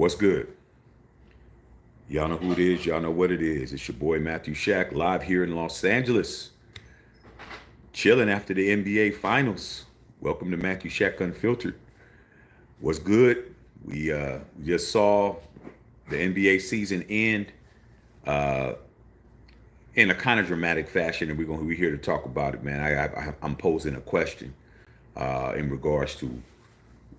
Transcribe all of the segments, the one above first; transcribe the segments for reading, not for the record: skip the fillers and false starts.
What's good? Y'all know who it is. Y'all know what it is. It's your boy Matthew Shack live here in Los Angeles, chilling after the NBA Finals. Welcome to Matthew Shack Unfiltered. What's good? We just saw the NBA season end uh, in a kind of dramatic fashion, and we're here to talk about it, man. I'm posing a question in regards to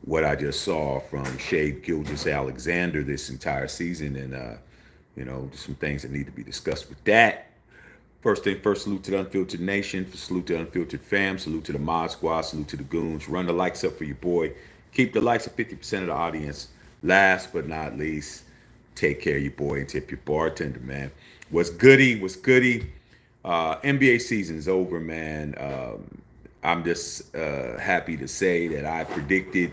what I just saw from Shai Gilgeous-Alexander this entire season, and just some things that need to be discussed with that. First thing first, salute to the Unfiltered Nation, salute to the Unfiltered Fam, salute to the Mod Squad, salute to the Goons. Run the likes up for your boy. Keep the likes at 50% of the audience. Last but not least, take care of your boy and tip your bartender, man. What's goody? What's goody? NBA season's over, man. I'm just happy to say that I predicted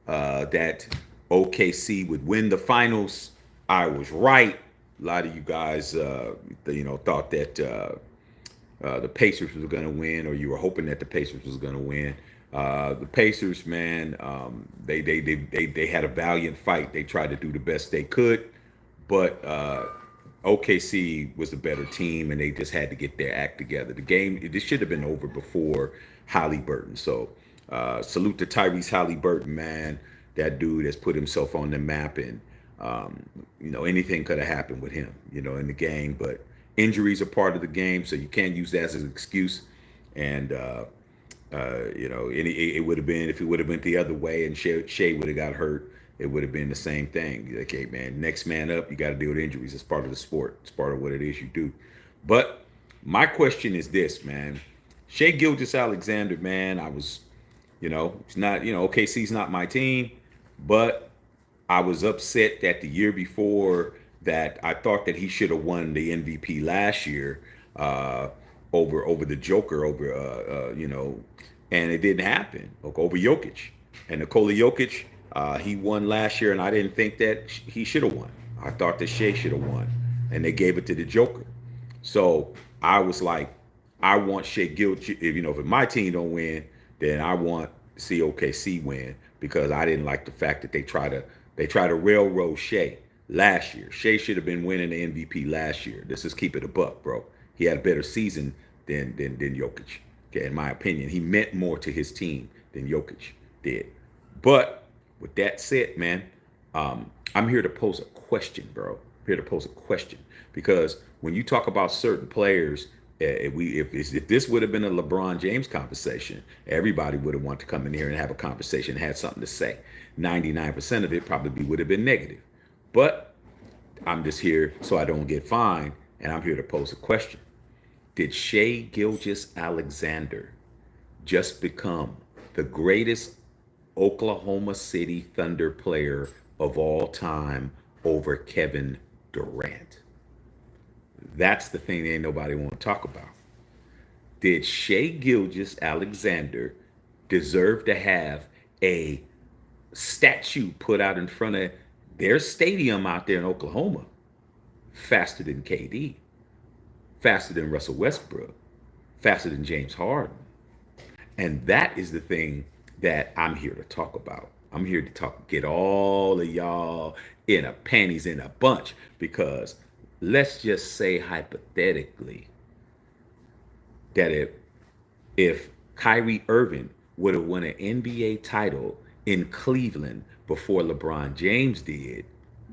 that OKC would win the finals. I was right. A lot of you guys, thought that the Pacers was going to win, or you were hoping that the Pacers was going to win. The Pacers, man, they had a valiant fight. They tried to do the best they could, but OKC was the better team, and they just had to get their act together. This should have been over before Halliburton. So salute to Tyrese Halliburton, man. That dude has put himself on the map, and anything could have happened with him, in the game. But injuries are part of the game, so you can't use that as an excuse. And it would have been, if it would have been the other way and Shai would have got hurt, it would have been the same thing. Okay, man, next man up, you got to deal with injuries. It's part of the sport. It's part of what it is you do. But my question is this, man. Shai Gilgeous-Alexander, man, it's not, OKC's not my team, but I was upset that the year before that I thought that he should have won the MVP last year over the Joker, and it didn't happen over Jokic. And Nikola Jokic, he won last year, and I didn't think that he should have won. I thought that Shai should have won, and they gave it to the Joker. So I was like, I want Shai Gilgeous. If my team don't win, then I want to see OKC win, because I didn't like the fact that they try to railroad Shai last year. Shai should have been winning the MVP last year. Let's just keep it a buck, bro. He had a better season than Jokic. Okay, in my opinion, he meant more to his team than Jokic did. But with that said, man, I'm here to pose a question, bro. I'm here to pose a question, because when you talk about certain players, if this would have been a LeBron James conversation, everybody would have wanted to come in here and have a conversation, had something to say. 99% of it probably would have been negative. But I'm just here so I don't get fined, and I'm here to pose a question. Did Shai Gilgeous-Alexander just become the greatest Oklahoma City Thunder player of all time over Kevin Durant? That's the thing that ain't nobody want to talk about. Did Shai Gilgeous-Alexander deserve to have a statue put out in front of their stadium out there in Oklahoma faster than KD, faster than Russell Westbrook, faster than James Harden? And that is the thing that I'm here to talk about. I'm here to get all of y'all in a panties in a bunch, because let's just say hypothetically that if Kyrie Irving would have won an NBA title in Cleveland before LeBron James did,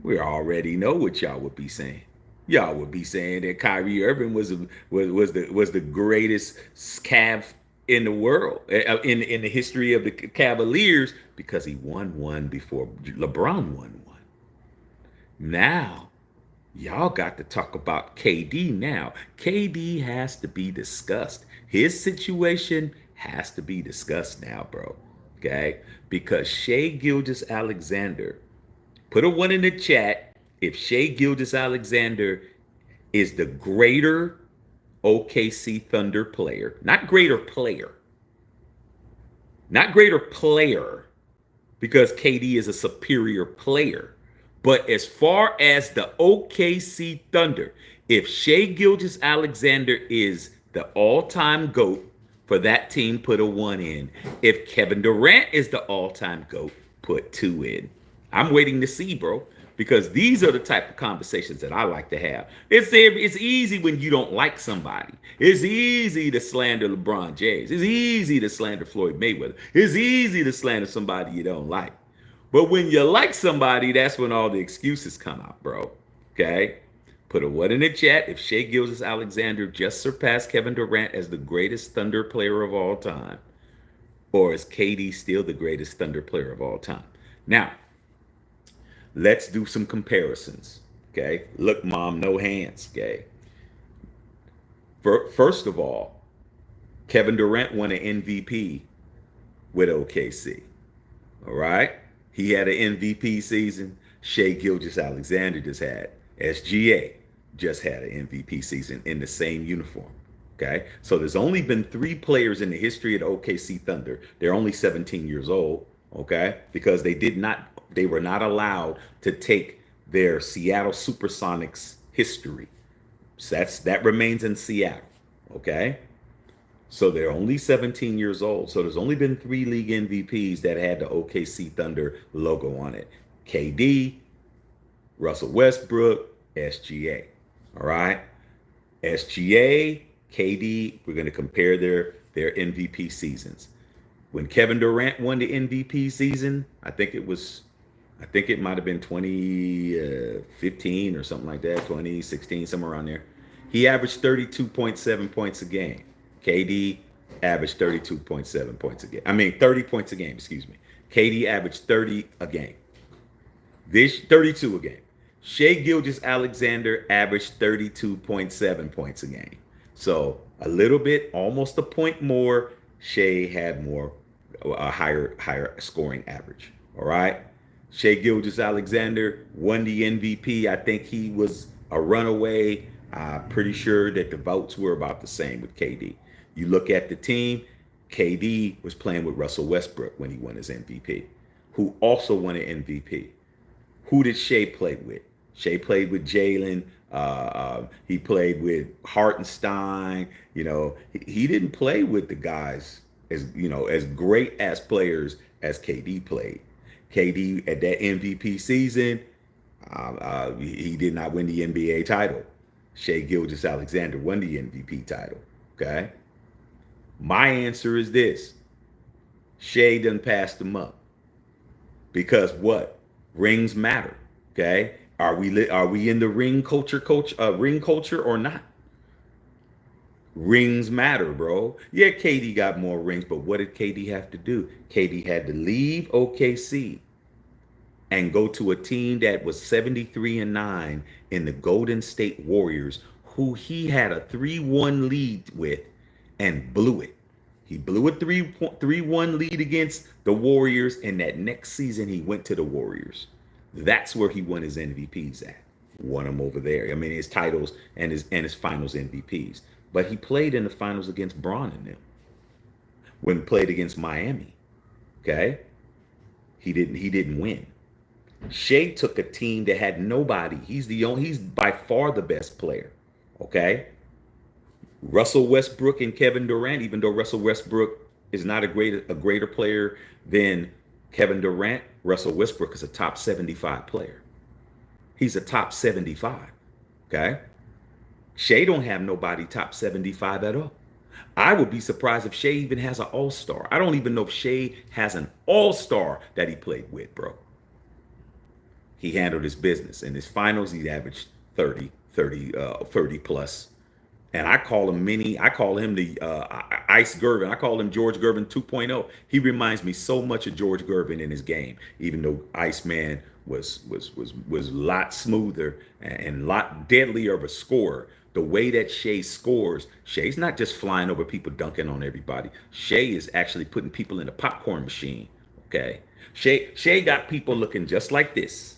we already know what y'all would be saying. Y'all would be saying that Kyrie Irving was the greatest Cav in the world, in the history of the Cavaliers, because he won one before LeBron won one. Now, y'all got to talk about KD now. KD has to be discussed. His situation has to be discussed now, bro. Okay? Because Shai Gilgeous-Alexander, put a one in the chat if Shai Gilgeous-Alexander is the greater OKC Thunder player, not greater player, because KD is a superior player. But as far as the OKC Thunder, if Shai Gilgeous-Alexander is the all-time GOAT for that team, put a one in. If Kevin Durant is the all-time GOAT, put two in. I'm waiting to see, bro. because these are the type of conversations that I like to have. It's easy when you don't like somebody. It's easy to slander LeBron James. It's easy to slander Floyd Mayweather. It's easy to slander somebody you don't like. But when you like somebody, that's when all the excuses come out, bro. Okay? Put a what in the chat if Shai Gilgeous-Alexander just surpassed Kevin Durant as the greatest Thunder player of all time. Or is KD still the greatest Thunder player of all time? Now, let's do some comparisons. Okay? Look, Mom, no hands. Okay? First of all, Kevin Durant won an MVP with OKC. All right? He had an MVP season. Shai Gilgeous-Alexander just had. SGA just had an MVP season in the same uniform. Okay, so there's only been 3 players in the history of the OKC Thunder. They're only 17 years old. Okay, because they were not allowed to take their Seattle Supersonics history. So that remains in Seattle. Okay, so they're only 17 years old. So there's only been 3 league MVPs that had the OKC Thunder logo on it. KD, Russell Westbrook, SGA. All right. SGA, KD, we're going to compare their MVP seasons. When Kevin Durant won the MVP season, I think it might have been 2015 or something like that, 2016, somewhere around there. He averaged 32.7 points a game. KD averaged 32.7 points a game. 30 points a game, excuse me. KD averaged 30 a game. 32 a game. Shai Gilgeous-Alexander averaged 32.7 points a game. So a little bit, almost a point more. Shai had a higher scoring average. All right. Shai Gilgeous-Alexander won the MVP. I think he was a runaway. I'm pretty sure that the votes were about the same with KD. You look at the team, KD was playing with Russell Westbrook when he won his MVP, who also won an MVP. Who did Shai play with? Shai played with Jalen. He played with Hartenstein. He didn't play with the guys as great as players as KD played. KD at that MVP season, he did not win the NBA title. Shai Gilgeous-Alexander won the MVP title. Okay. My answer is this: Shai done passed him up. Because what? Rings matter. Okay. Are we in the ring culture or not? Rings matter, bro. Yeah, KD got more rings, but what did KD have to do? KD had to leave OKC and go to a team that was 73-9 in the Golden State Warriors, who he had a 3-1 lead with and blew it. He blew a 3-1 lead against the Warriors, and that next season he went to the Warriors. That's where he won his MVPs at. Won them over there. His titles and his finals MVPs. But he played in the finals against Braun and them. When he played against Miami, okay, he didn't win. Shai took a team that had nobody. He's by far the best player. Okay. Russell Westbrook and Kevin Durant, even though Russell Westbrook is not a greater player than Kevin Durant, Russell Westbrook is a top 75 player. He's a top 75. Okay. Shai don't have nobody top 75 at all. I would be surprised if Shai even has an all-star. I don't even know if Shai has an all-star that he played with, bro. He handled his business. In his finals, he averaged 30 plus. And I call him the Ice Gervin. I call him George Gervin 2.0. He reminds me so much of George Gervin in his game, even though Iceman was a lot smoother and a lot deadlier of a scorer. The way that Shai scores, Shai's not just flying over people, dunking on everybody. Shai is actually putting people in the popcorn machine. Okay, Shai got people looking just like this.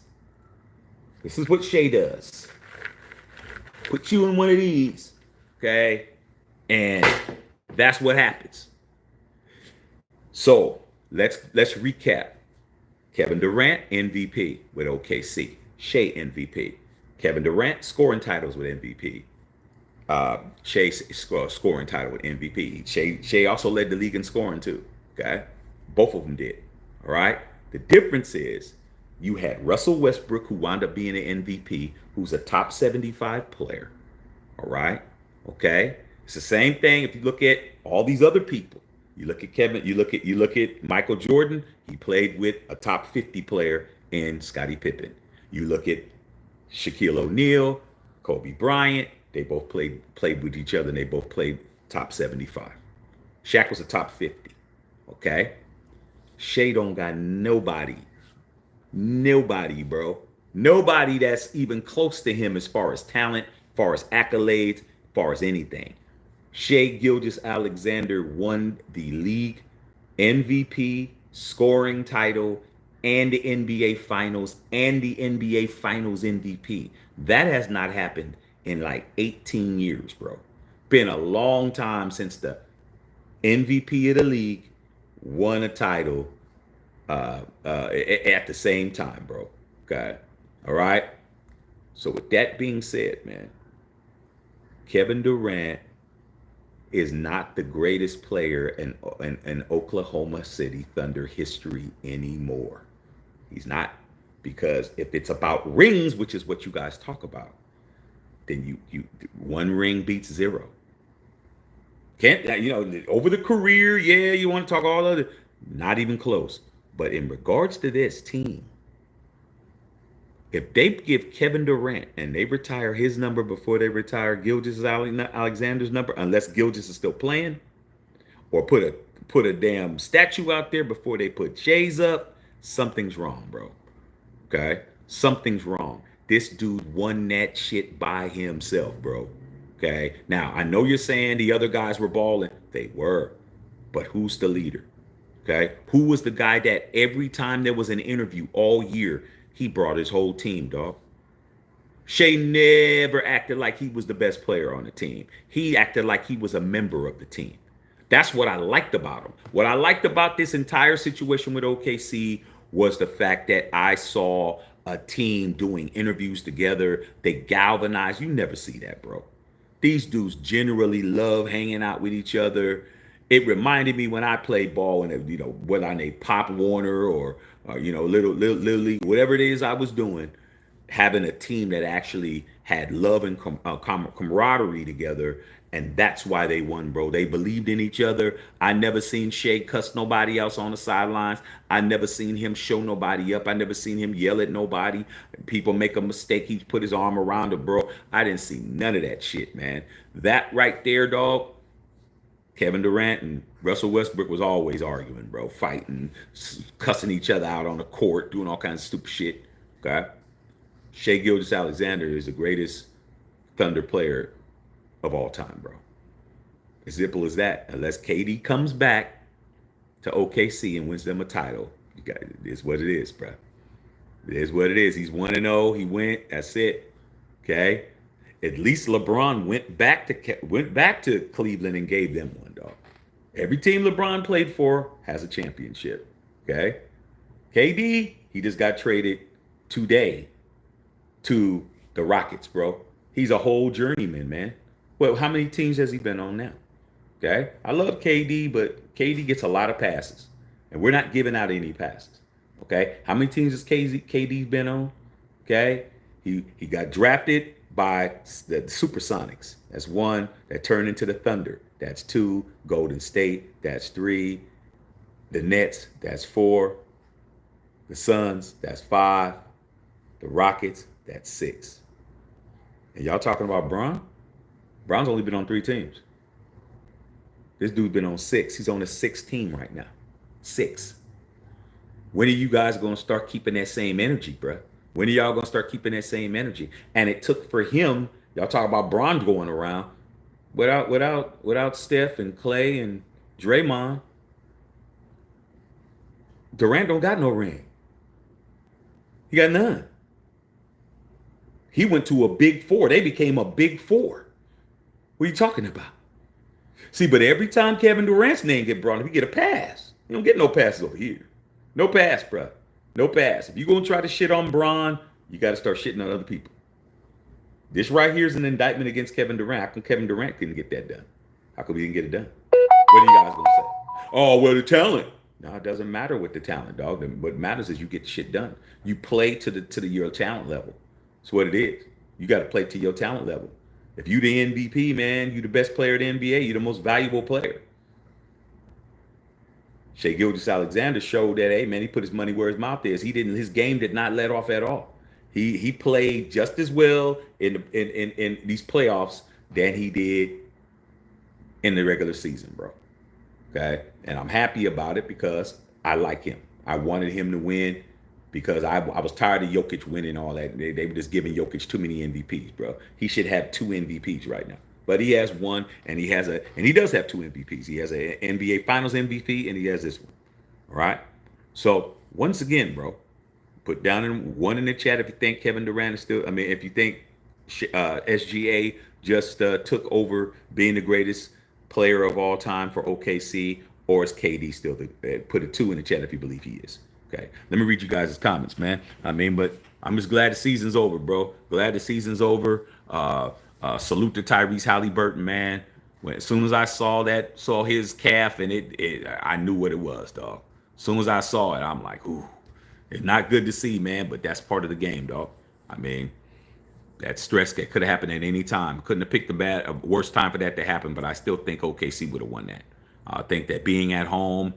This is what Shai does. Put you in one of these. Okay, and that's what happens. So let's recap. Kevin Durant MVP with OKC. Shai MVP. Kevin Durant scoring titles with MVP. Shai scoring title with MVP. Shai also led the league in scoring too. Okay, both of them did. All right. The difference is You had Russell Westbrook, who wound up being an MVP, who's a top 75 player. All right. Okay. It's the same thing if you look at all these other people. You look at Kevin, you look at Michael Jordan, he played with a top 50 player in Scottie Pippen. You look at Shaquille O'Neal, Kobe Bryant, they both played with each other and they both played top 75. Shaq was a top 50. Okay? Shai don't got nobody. Nobody, bro. Nobody that's even close to him as far as talent, as far as accolades, as far as anything. Shai Gilgeous-Alexander won the league MVP, scoring title, and the NBA Finals, and the NBA Finals MVP. That has not happened in like 18 years, bro. Been a long time since the MVP of the league won a title at the same time, bro. Okay. All right. So with that being said, man, Kevin Durant is not the greatest player in Oklahoma City Thunder history anymore. He's not, because if it's about rings, which is what you guys talk about, then you one ring beats zero. Can't, over the career, yeah, you want to talk all of it, not even close. But in regards to this team, if they give Kevin Durant and they retire his number before they retire Gilgeous-Alexander's number, unless Gilgeous is still playing, or put a damn statue out there before they put Shai's up, something's wrong, bro. Okay? Something's wrong. This dude won that shit by himself, bro. Okay? Now, I know you're saying the other guys were balling. They were. But who's the leader? Okay? Who was the guy that every time there was an interview all year, he brought his whole team, dog? Shai never acted like he was the best player on the team. He acted like he was a member of the team. That's what I liked about him. What I liked about this entire situation with OKC was the fact that I saw a team doing interviews together. They galvanized. You never see that, bro. These dudes generally love hanging out with each other. It reminded me when I played ball, and whether I named Pop Warner or little league, whatever it is I was doing, having a team that actually had love and camaraderie together, and that's why they won, bro. They believed in each other. I never seen Shai cuss nobody else on the sidelines. I never seen him show nobody up. I never seen him yell at nobody. People make a mistake, he put his arm around it, bro. I didn't see none of that shit, man. That right there, dog. Kevin Durant and Russell Westbrook was always arguing, bro, fighting, cussing each other out on the court, doing all kinds of stupid shit. Okay? Shai Gilgeous-Alexander is the greatest Thunder player of all time, bro. As simple as that. Unless KD comes back to OKC and wins them a title, it is what it is, bro. It is what it is. He's 1-0. He went. That's it. Okay? At least LeBron went back to Cleveland and gave them one, dog. Every team LeBron played for has a championship. Okay? KD, he just got traded today to the Rockets, bro. He's a whole journeyman, man. Well, how many teams has he been on now? Okay? I love KD, but KD gets a lot of passes. And we're not giving out any passes. Okay? How many teams has KD been on? Okay? He got drafted by the Supersonics. That's one. That turned into the Thunder. That's two. Golden State. That's three. The Nets. That's four. The Suns. That's five. The Rockets. That's six. And y'all talking about Bron? Bron's only been on 3 teams. This dude's been on 6. He's on the 6th team right now. 6. When are you guys going to start keeping that same energy, bro? When are y'all going to start keeping that same energy? And it took for him, y'all talk about Bron going around, without Steph and Clay and Draymond, Durant don't got no ring. He got none. He went to a big 4. They became a big 4. What are you talking about? See, but every time Kevin Durant's name get brought up, he get a pass. You don't get no passes over here. No pass, bro. No pass. If you're going to try to shit on Bron, you got to start shitting on other people. This right here is an indictment against Kevin Durant. How come Kevin Durant couldn't get that done? How come he didn't get it done? What are you guys going to say? Oh, well, the talent. No, it doesn't matter what the talent, dog. What matters is you get shit done. You play to your talent level. That's what it is. You got to play to your talent level. If you the MVP, man, you the best player in the NBA. You the most valuable player. Shai Gilgeous-Alexander showed that, hey man, he put his money where his mouth is. He didn't. His game did not let off at all. He played just as well in these playoffs than he did in the regular season, bro. Okay, and I'm happy about it because I like him. I wanted him to win because I was tired of Jokic winning all that. They were just giving Jokic too many MVPs, bro. He should have 2 MVPs right now. But he has one, and he does have 2 MVPs. He has an NBA Finals MVP, and he has this one. All right. So once again, bro, put down one in the chat if you think Kevin Durant is still. I mean, if you think SGA just took over being the greatest player of all time for OKC, or is KD still put a 2 in the chat if you believe he is. Okay. Let me read you guys' comments, man. I mean, but I'm just glad the season's over, bro. Glad the season's over. Salute to Tyrese Halliburton, man. As soon as I saw his calf, and I knew what it was, dog. As soon as I saw it, I'm like, ooh, it's not good to see, man, but that's part of the game, dog. I mean, that stress that could have happened at any time. Couldn't have picked a worst time for that to happen, but I still think OKC would have won that. I think that being at home,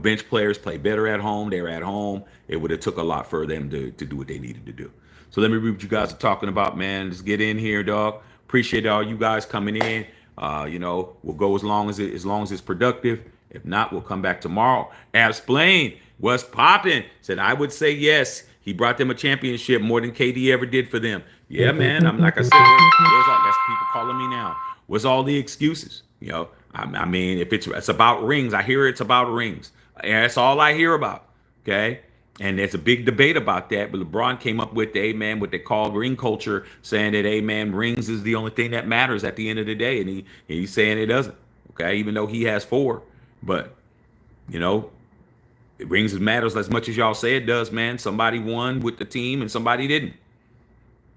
bench players play better at home. They're at home. It would have took a lot for them to do what they needed to do. So let me read what you guys are talking about, man. Let's get in here, dog. Appreciate all you guys coming in. We'll go as long as it's productive. If not, we'll come back tomorrow. Absplain, what's popping? Said I would say yes. He brought them a championship more than KD ever did for them. Yeah, man. I'm like I said, that's people calling me now. What's all the excuses? I mean, if it's about rings, I hear it's about rings. That's all I hear about. Okay. And there's a big debate about that. But LeBron came up with what they call ring culture, saying that, rings is the only thing that matters at the end of the day. And he's saying it doesn't. Okay. Even though he has 4. But, rings matters as much as y'all say it does, man. Somebody won with the team and somebody didn't.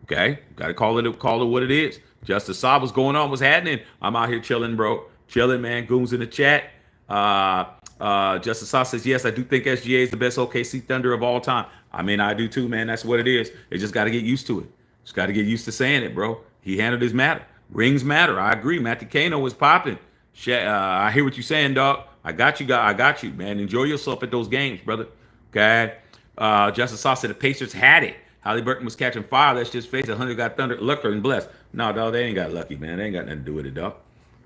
Okay. Got to call it what it is. Justice saw what's going on, what's happening. I'm out here chilling, bro. Chilling, man. Goons in the chat. Justice Saw says, yes, I do think SGA is the best OKC Thunder of all time. I mean, I do too, man. That's what it is. They just got to get used to it. Just got to get used to saying it, bro. He handled his matter. Rings matter. I agree. Matthew Kano was popping. I hear what you're saying, dog. I got you, guy. I got you, man. Enjoy yourself at those games, brother. Okay. Justice Saw said the Pacers had it. Halliburton was catching fire. Let's just face it. 100 got thunder, lucker, and blessed. No, dog, they ain't got lucky, man. They ain't got nothing to do with it, dog.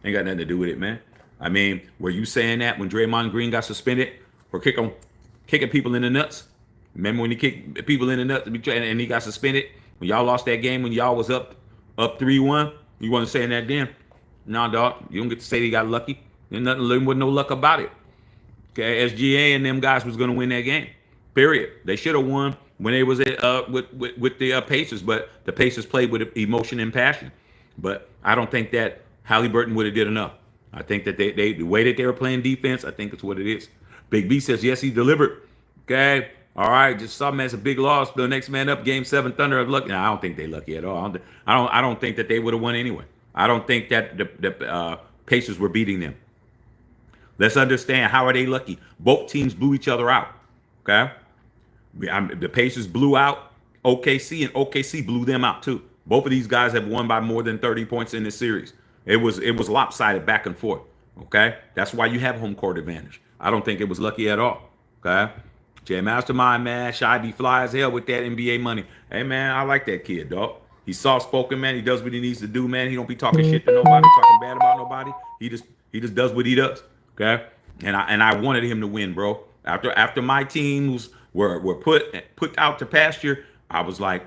Ain't got nothing to do with it, man. I mean, were you saying that when Draymond Green got suspended for kicking people in the nuts? Remember when he kicked people in the nuts and he got suspended? When y'all lost that game when y'all was up 3-1? You wasn't saying that then? No, dog. You don't get to say they got lucky. There's nothing, there wasn't no luck about it. Okay, SGA and them guys was going to win that game. Period. They should have won when they was with the Pacers, but the Pacers played with emotion and passion. But I don't think that Halliburton would have did enough. I think that the way that they were playing defense, I think it's what it is. Big B says, yes, he delivered. Okay. All right. Just saw, man, it's a big loss. The next man up, Game 7 Thunder are lucky. No, I don't think they lucky at all. I don't think that they would have won anyway. I don't think that the Pacers were beating them. Let's understand, how are they lucky? Both teams blew each other out. Okay. The Pacers blew out OKC, and OKC blew them out too. Both of these guys have won by more than 30 points in this series. It was lopsided back and forth. Okay, that's why you have home court advantage. I don't think it was lucky at all. Okay, Jay Mastermind, man, Shai be fly as hell with that NBA money. Hey man, I like that kid, dog. He's soft spoken, man. He does what he needs to do, man. He don't be talking shit to nobody, talking bad about nobody. He just does what he does. Okay, and I wanted him to win, bro. After my teams were put out to pasture, I was like,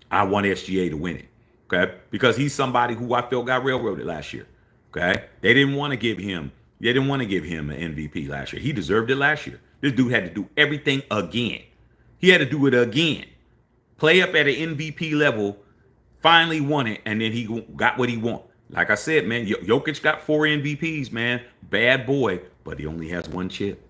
I want SGA to win it. Okay, because he's somebody who I feel got railroaded last year. Okay, they didn't want to give him an MVP last year. He deserved it last year. This dude had to do everything again. He had to do it again. Play up at an MVP level, finally won it, and then he got what he wanted. Like I said, man, Jokic got 4 MVPs, man. Bad boy, but he only has 1 chip.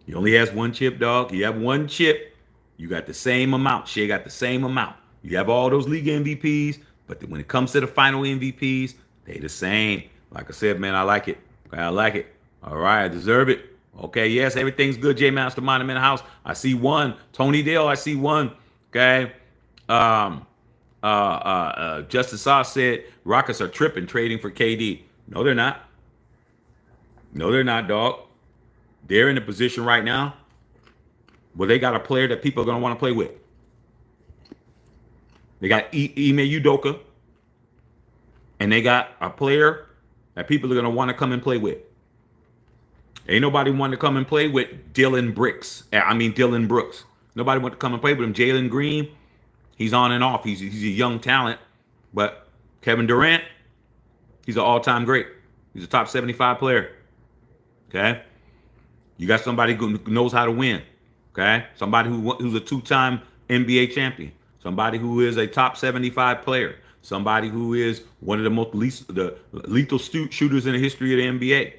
He only has 1 chip, dog. You have 1 chip, you got the same amount. Shai got the same amount. You have all those league MVPs, but when it comes to the final MVPs, they the same. Like I said, man, I like it. I like it. All right, I deserve it. Okay, yes, everything's good. J Mastermind, I'm in the house. I see one. Tony Dale, I see one. Okay. Um, Justice Sauce said Rockets are tripping trading for KD. No, they're not. No, they're not, dog. They're in a position right now where they got a player that people are going to want to play with. They got Ime Udoka, and they got a player that people are going to want to come and play with. Ain't nobody want to come and play with Dylan Brooks. Nobody want to come and play with him. Jalen Green, he's on and off. He's a young talent. But Kevin Durant, he's an all-time great. He's a top 75 player. Okay? You got somebody who knows how to win. Okay? Somebody who's a two-time NBA champion. Somebody who is a top 75 player. Somebody who is one of the most lethal shooters in the history of the NBA.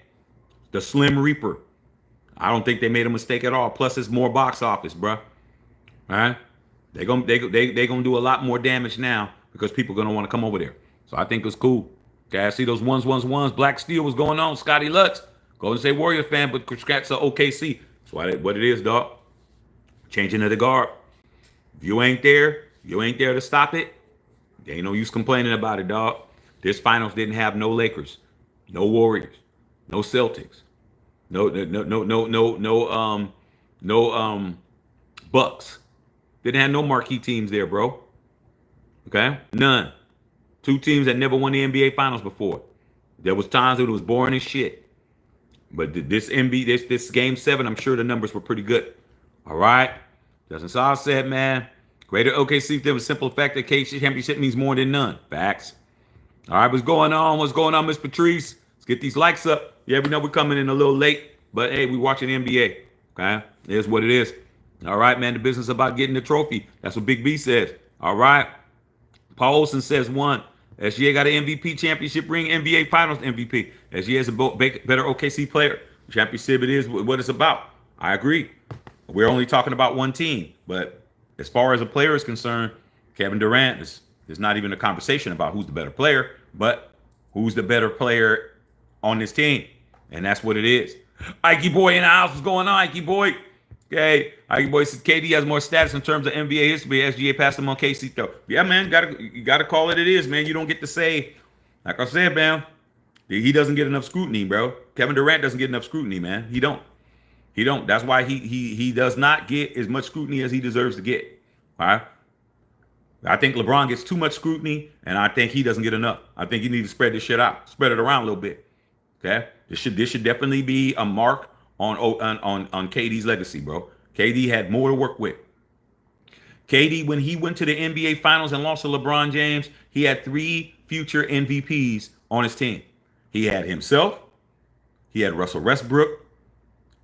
The Slim Reaper. I don't think they made a mistake at all. Plus, it's more box office, bro. All right? They're gonna do a lot more damage now because people are gonna want to come over there. So I think it's cool. Okay, I see those ones. Black Steel was going on. Scotty Lutz, Golden State Warrior fan, but congrats to OKC. That's what it is, dog. Changing of the guard. If you ain't there to stop it. There ain't no use complaining about it, dog. This finals didn't have no Lakers, no Warriors, no Celtics, no Bucks. Didn't have no marquee teams there, bro. Okay? None. Two teams that never won the NBA finals before. There was times it was boring as shit. But this game 7, I'm sure the numbers were pretty good. All right? Justin Saw said, man, greater OKC there was simple fact that KC championship means more than none. Facts. All right, what's going on? What's going on, Miss Patrice? Let's get these likes up. Yeah, we know we're coming in a little late, but hey, we watching the NBA. Okay? It is what it is. All right, man, the business about getting the trophy. That's what Big B says. All right. Paul Olsen says 1. SGA got an MVP championship ring, NBA Finals MVP. SGA is a better OKC player. Championship, it is what it's about. I agree. We're only talking about one team, but as far as a player is concerned, Kevin Durant there's not even a conversation about who's the better player, but who's the better player on this team, and that's what it is. Ikey boy in the house, what's going on, Ikey boy? Okay, Ikey boy says KD has more status in terms of NBA history. SGA passed him on KC though. Yeah, man, you gotta call it is, man. You don't get to say, like I said, man. He doesn't get enough scrutiny, bro. Kevin Durant doesn't get enough scrutiny, man. He don't. That's why he does not get as much scrutiny as he deserves to get. All right. I think LeBron gets too much scrutiny, and I think he doesn't get enough. I think you need to spread this shit out, spread it around a little bit. Okay. This should definitely be a mark on KD's legacy, bro. KD had more to work with. KD, when he went to the NBA Finals and lost to LeBron James, he had 3 future MVPs on his team. He had himself, he had Russell Westbrook,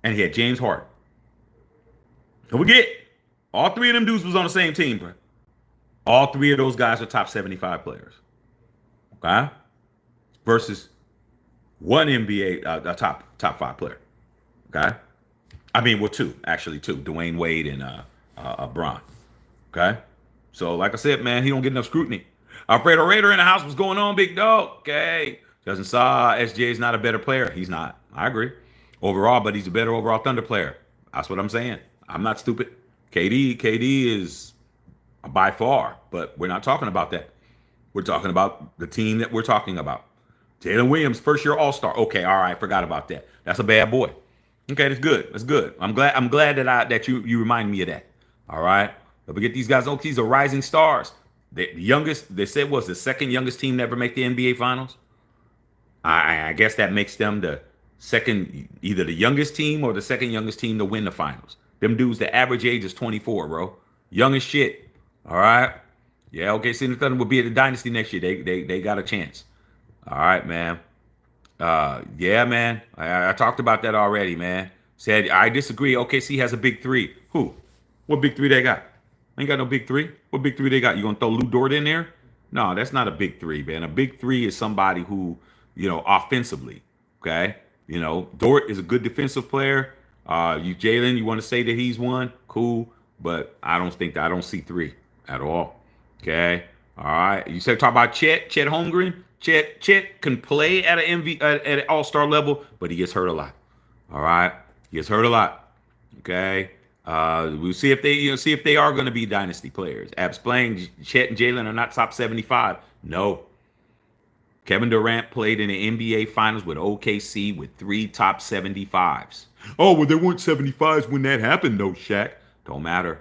and he had James Harden. Don't forget, all 3 of them dudes was on the same team, bro. All 3 of those guys are top 75 players. Okay? Versus one NBA top 5 player. Okay? I mean, well, 2, actually 2. Dwayne Wade and Bron. Okay? So, like I said, man, he don't get enough scrutiny. Alfredo Raider in the house. What's going on, big dog? Okay. Doesn't saw SGA is not a better player. He's not. I agree. Overall, but he's a better overall Thunder player. That's what I'm saying. I'm not stupid. KD is by far, but we're not talking about that. We're talking about the team that we're talking about. Jalen Williams, first year All-Star. Okay, all right, forgot about that. That's a bad boy. Okay, that's good. That's good. I'm glad that you remind me of that. All right. Don't forget these guys. Oh, these are rising stars. The youngest, they said, was the second youngest team to ever make the NBA Finals. I guess that makes them the second, either the youngest team or the second youngest team to win the finals. Them dudes, the average age is 24, bro. Young as shit. All right. Yeah, okay. See, the Thunder will be at the Dynasty next year. They got a chance. All right, man. Yeah, man. I talked about that already, man. Said I disagree. OKC has a big 3. Who? What big 3 they got? Ain't got no big 3. What big 3 they got? You gonna throw Lou Dort in there? No, that's not a big 3, man. A big 3 is somebody who, offensively, okay? Dort is a good defensive player. Jalen, you want to say that he's one? Cool, but I don't see 3 at all. Okay, all right. You said talk about Chet Holmgren. Chet can play at an at an All-Star level, but he gets hurt a lot. All right. He gets hurt a lot. Okay. We'll see if they are going to be dynasty players. Abs playing Chet and Jalen are not top 75. No. Kevin Durant played in the NBA Finals with OKC with 3 top 75s. Oh, well, there weren't 75s when that happened, though, Shaq. Don't matter.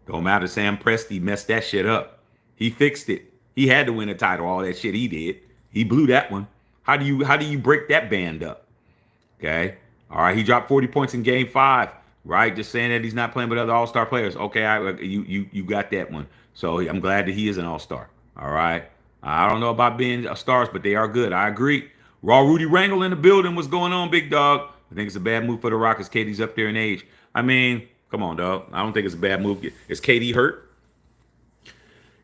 Don't matter. Sam Presti messed that shit up. He fixed it. He had to win a title. All that shit he did. He blew that one. How do you break that band up? Okay. All right. He dropped 40 points in game 5. Right. Just saying that he's not playing with other all-star players. Okay. You got that one. So I'm glad that he is an all-star. All right. I don't know about being stars, but they are good. I agree. Raw Rudy Rangel in the building. What's going on, big dog? I think it's a bad move for the Rockets. KD's up there in age. I mean, come on, dog. I don't think it's a bad move. Is KD hurt?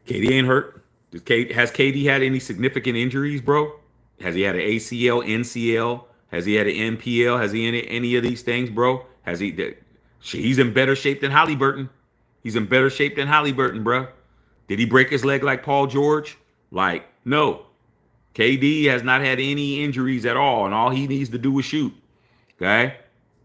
KD ain't hurt. Has KD had any significant injuries, bro? Has he had an ACL, NCL? Has he had an NPL? Has he any of these things, bro? Has he? He's in better shape than Halliburton. He's in better shape than Halliburton, bro. Did he break his leg like Paul George? Like, no. KD has not had any injuries at all, and all he needs to do is shoot. Okay?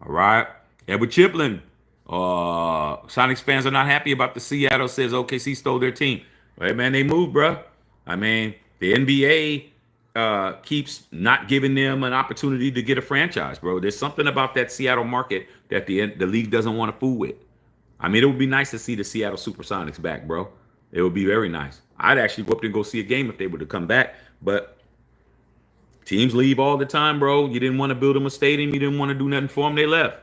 All right. Edward Chiplin. Sonics fans are not happy about the Seattle says OKC stole their team. Hey, man, they moved, bro. I mean, the NBA keeps not giving them an opportunity to get a franchise, bro. There's something about that Seattle market that the league doesn't want to fool with. I mean, it would be nice to see the Seattle Supersonics back, bro. It would be very nice. I'd actually go up there and go see a game if they were to come back. But teams leave all the time, bro. You didn't want to build them a stadium. You didn't want to do nothing for them. They left.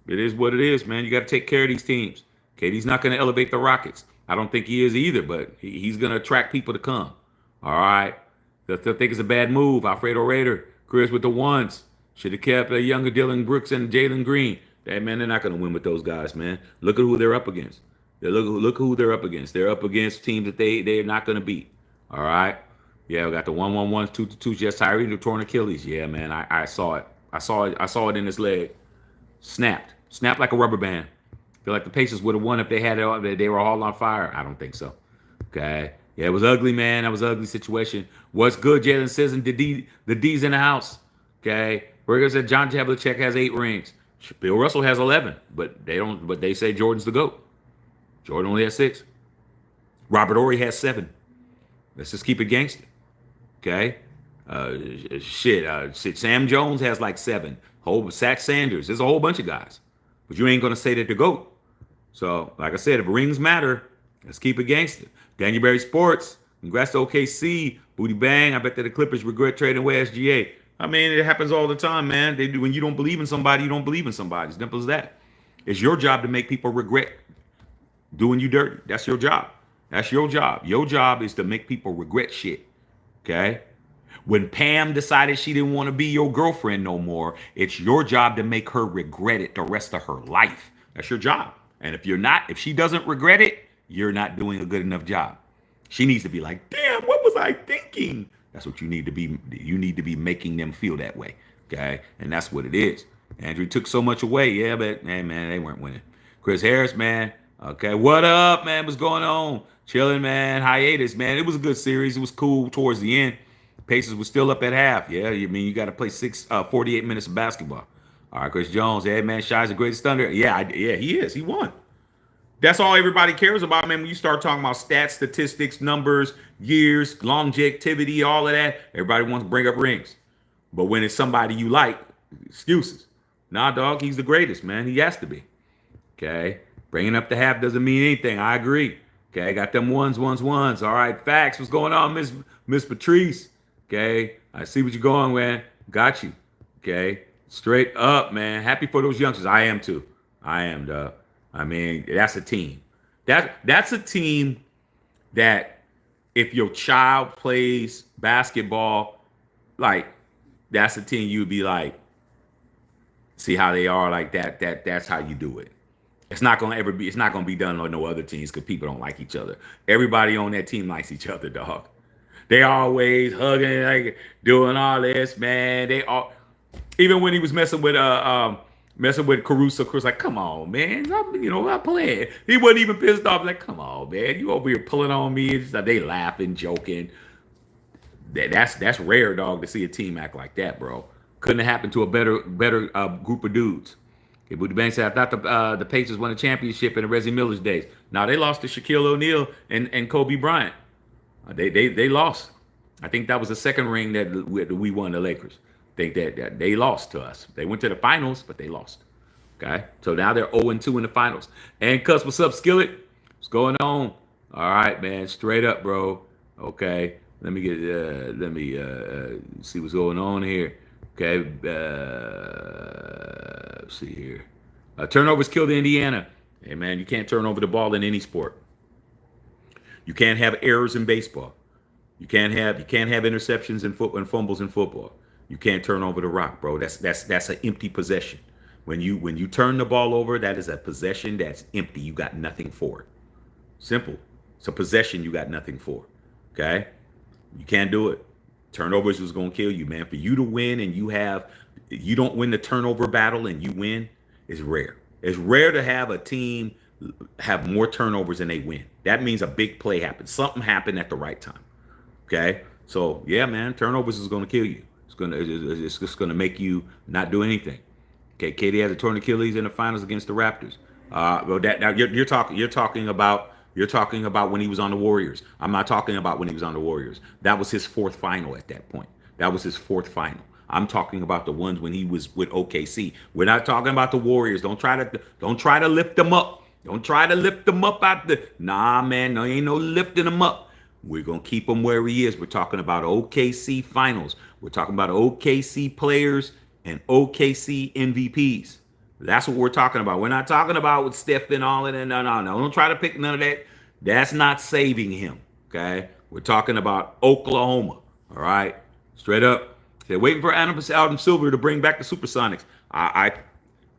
It is what it is, man. You got to take care of these teams. KD's not going to elevate the Rockets. I don't think he is either, but he's going to attract people to come. All right. They'll think it's a bad move. Alfredo Raider, Chris with the ones. Should have kept a younger Dylan Brooks and Jalen Green. That man, they're not going to win with those guys, man. Look at who they're up against. Look who they're up against. They're up against teams that they're not going to beat. All right. Yeah, we got the 1-1-1s, 2-2s. Just Tyree the torn Achilles. Yeah, man. I saw it. I saw it in his leg. Snapped like a rubber band. Feel like the Pacers would have won if they had it. They were all on fire. I don't think so. Okay. Yeah, it was ugly, man. That was an ugly situation. What's good, Jalen Sisson? The D's in the house. Okay. Burger said John Havlicek has 8 rings. Bill Russell has 11, but they don't. But they say Jordan's the GOAT. Jordan only has 6. Robert Horry has 7. Let's just keep it gangster. Okay. Sam Jones has like 7. Zach Sanders. There's a whole bunch of guys. But you ain't going to say that they're GOAT. So, like I said, if rings matter, let's keep it gangster. Daniel Berry Sports. Congrats to OKC. Booty bang. I bet that the Clippers regret trading away SGA. I mean, it happens all the time, man. They do. When you don't believe in somebody, you don't believe in somebody. As simple as that. It's your job to make people regret doing you dirty. That's your job. That's your job. Your job is to make people regret shit. Okay? When Pam decided she didn't want to be your girlfriend no more, it's your job to make her regret it the rest of her life. That's your job. And if she doesn't regret it, you're not doing a good enough job. She needs to be like, damn, what was I thinking? That's what you need to be. You need to be making them feel that way. Okay? And that's what it is. Andrew took so much away. Yeah, but hey, man, they weren't winning. Chris Harris, man. Okay, what up, man? What's going on? Chilling, man. Hiatus, man. It was a good series. It was cool towards the end. Pacers were still up at half. Yeah, I mean, you got to play 48 minutes of basketball. All right, Chris Jones. Hey, man, Shai's the greatest thunder. Yeah, he is. He won. That's all everybody cares about, man. When you start talking about stats, statistics, numbers, years, longevity, all of that, everybody wants to bring up rings. But when it's somebody you like, excuses. Nah, dog, he's the greatest, man. He has to be. Okay? Bringing up the half doesn't mean anything. I agree. Okay, got them ones. All right, facts. What's going on, Miss Patrice? Okay, I see what you're going, man. Got you. Okay, straight up, man. Happy for those youngsters. I am too. I am, dog. I mean, that's a team. That's a team that if your child plays basketball, like that's a team you'd be like, see how they are like that. That's how you do it. It's not gonna be done on no other teams because people don't like each other. Everybody on that team likes each other, dog. They always hugging, like doing all this, man. They all, even when he was messing with Caruso, Chris like, come on, man. I'm playing. He wasn't even pissed off. Like, come on, man. You over here pulling on me. It's like they laughing, joking. That's rare, dog, to see a team act like that, bro. Couldn't have happened to a better group of dudes. Okay, Booty Bang said, I thought the Pacers won a championship in the Reggie Miller's days. Now they lost to Shaquille O'Neal and Kobe Bryant. They lost. I think that was the second ring that we won, the Lakers. I think that they lost to us. They went to the finals, but they lost. Okay, so now they're 0-2 in the finals. And Cuss, what's up, Skillet? What's going on? All right, man, straight up, bro. Okay, let me see what's going on here. Okay, let's see here. Turnovers killed Indiana. Hey, man, you can't turn over the ball in any sport. You can't have errors in baseball. You can't have interceptions in football and fumbles in football. You can't turn over the rock, bro. That's an empty possession. When you turn the ball over, that is a possession that's empty. You got nothing for it. Simple. It's a possession you got nothing for. Okay? You can't do it. Turnovers was gonna kill you, man. For you to win and you don't win the turnover battle and you win is rare. It's rare to have a team have more turnovers than they win. That means a big play happened. Something happened at the right time. Okay? So yeah, man, turnovers is gonna kill you. It's just gonna make you not do anything. Okay, KD has a torn Achilles in the finals against the Raptors. Well, now you're talking about when he was on the Warriors. I'm not talking about when he was on the Warriors. That was his fourth final at that point. That was his fourth final. I'm talking about the ones when he was with OKC. We're not talking about the Warriors. Don't try to lift them up. Don't try to lift them up out the. Nah, man, no, ain't no lifting them up. We're gonna keep him where he is. We're talking about OKC finals. We're talking about OKC players and OKC MVPs. That's what we're talking about. We're not talking about with Steph and all of that. No. Don't try to pick none of that. That's not saving him. Okay. We're talking about Oklahoma. All right. Straight up. They're waiting for Adam Silver to bring back the Supersonics.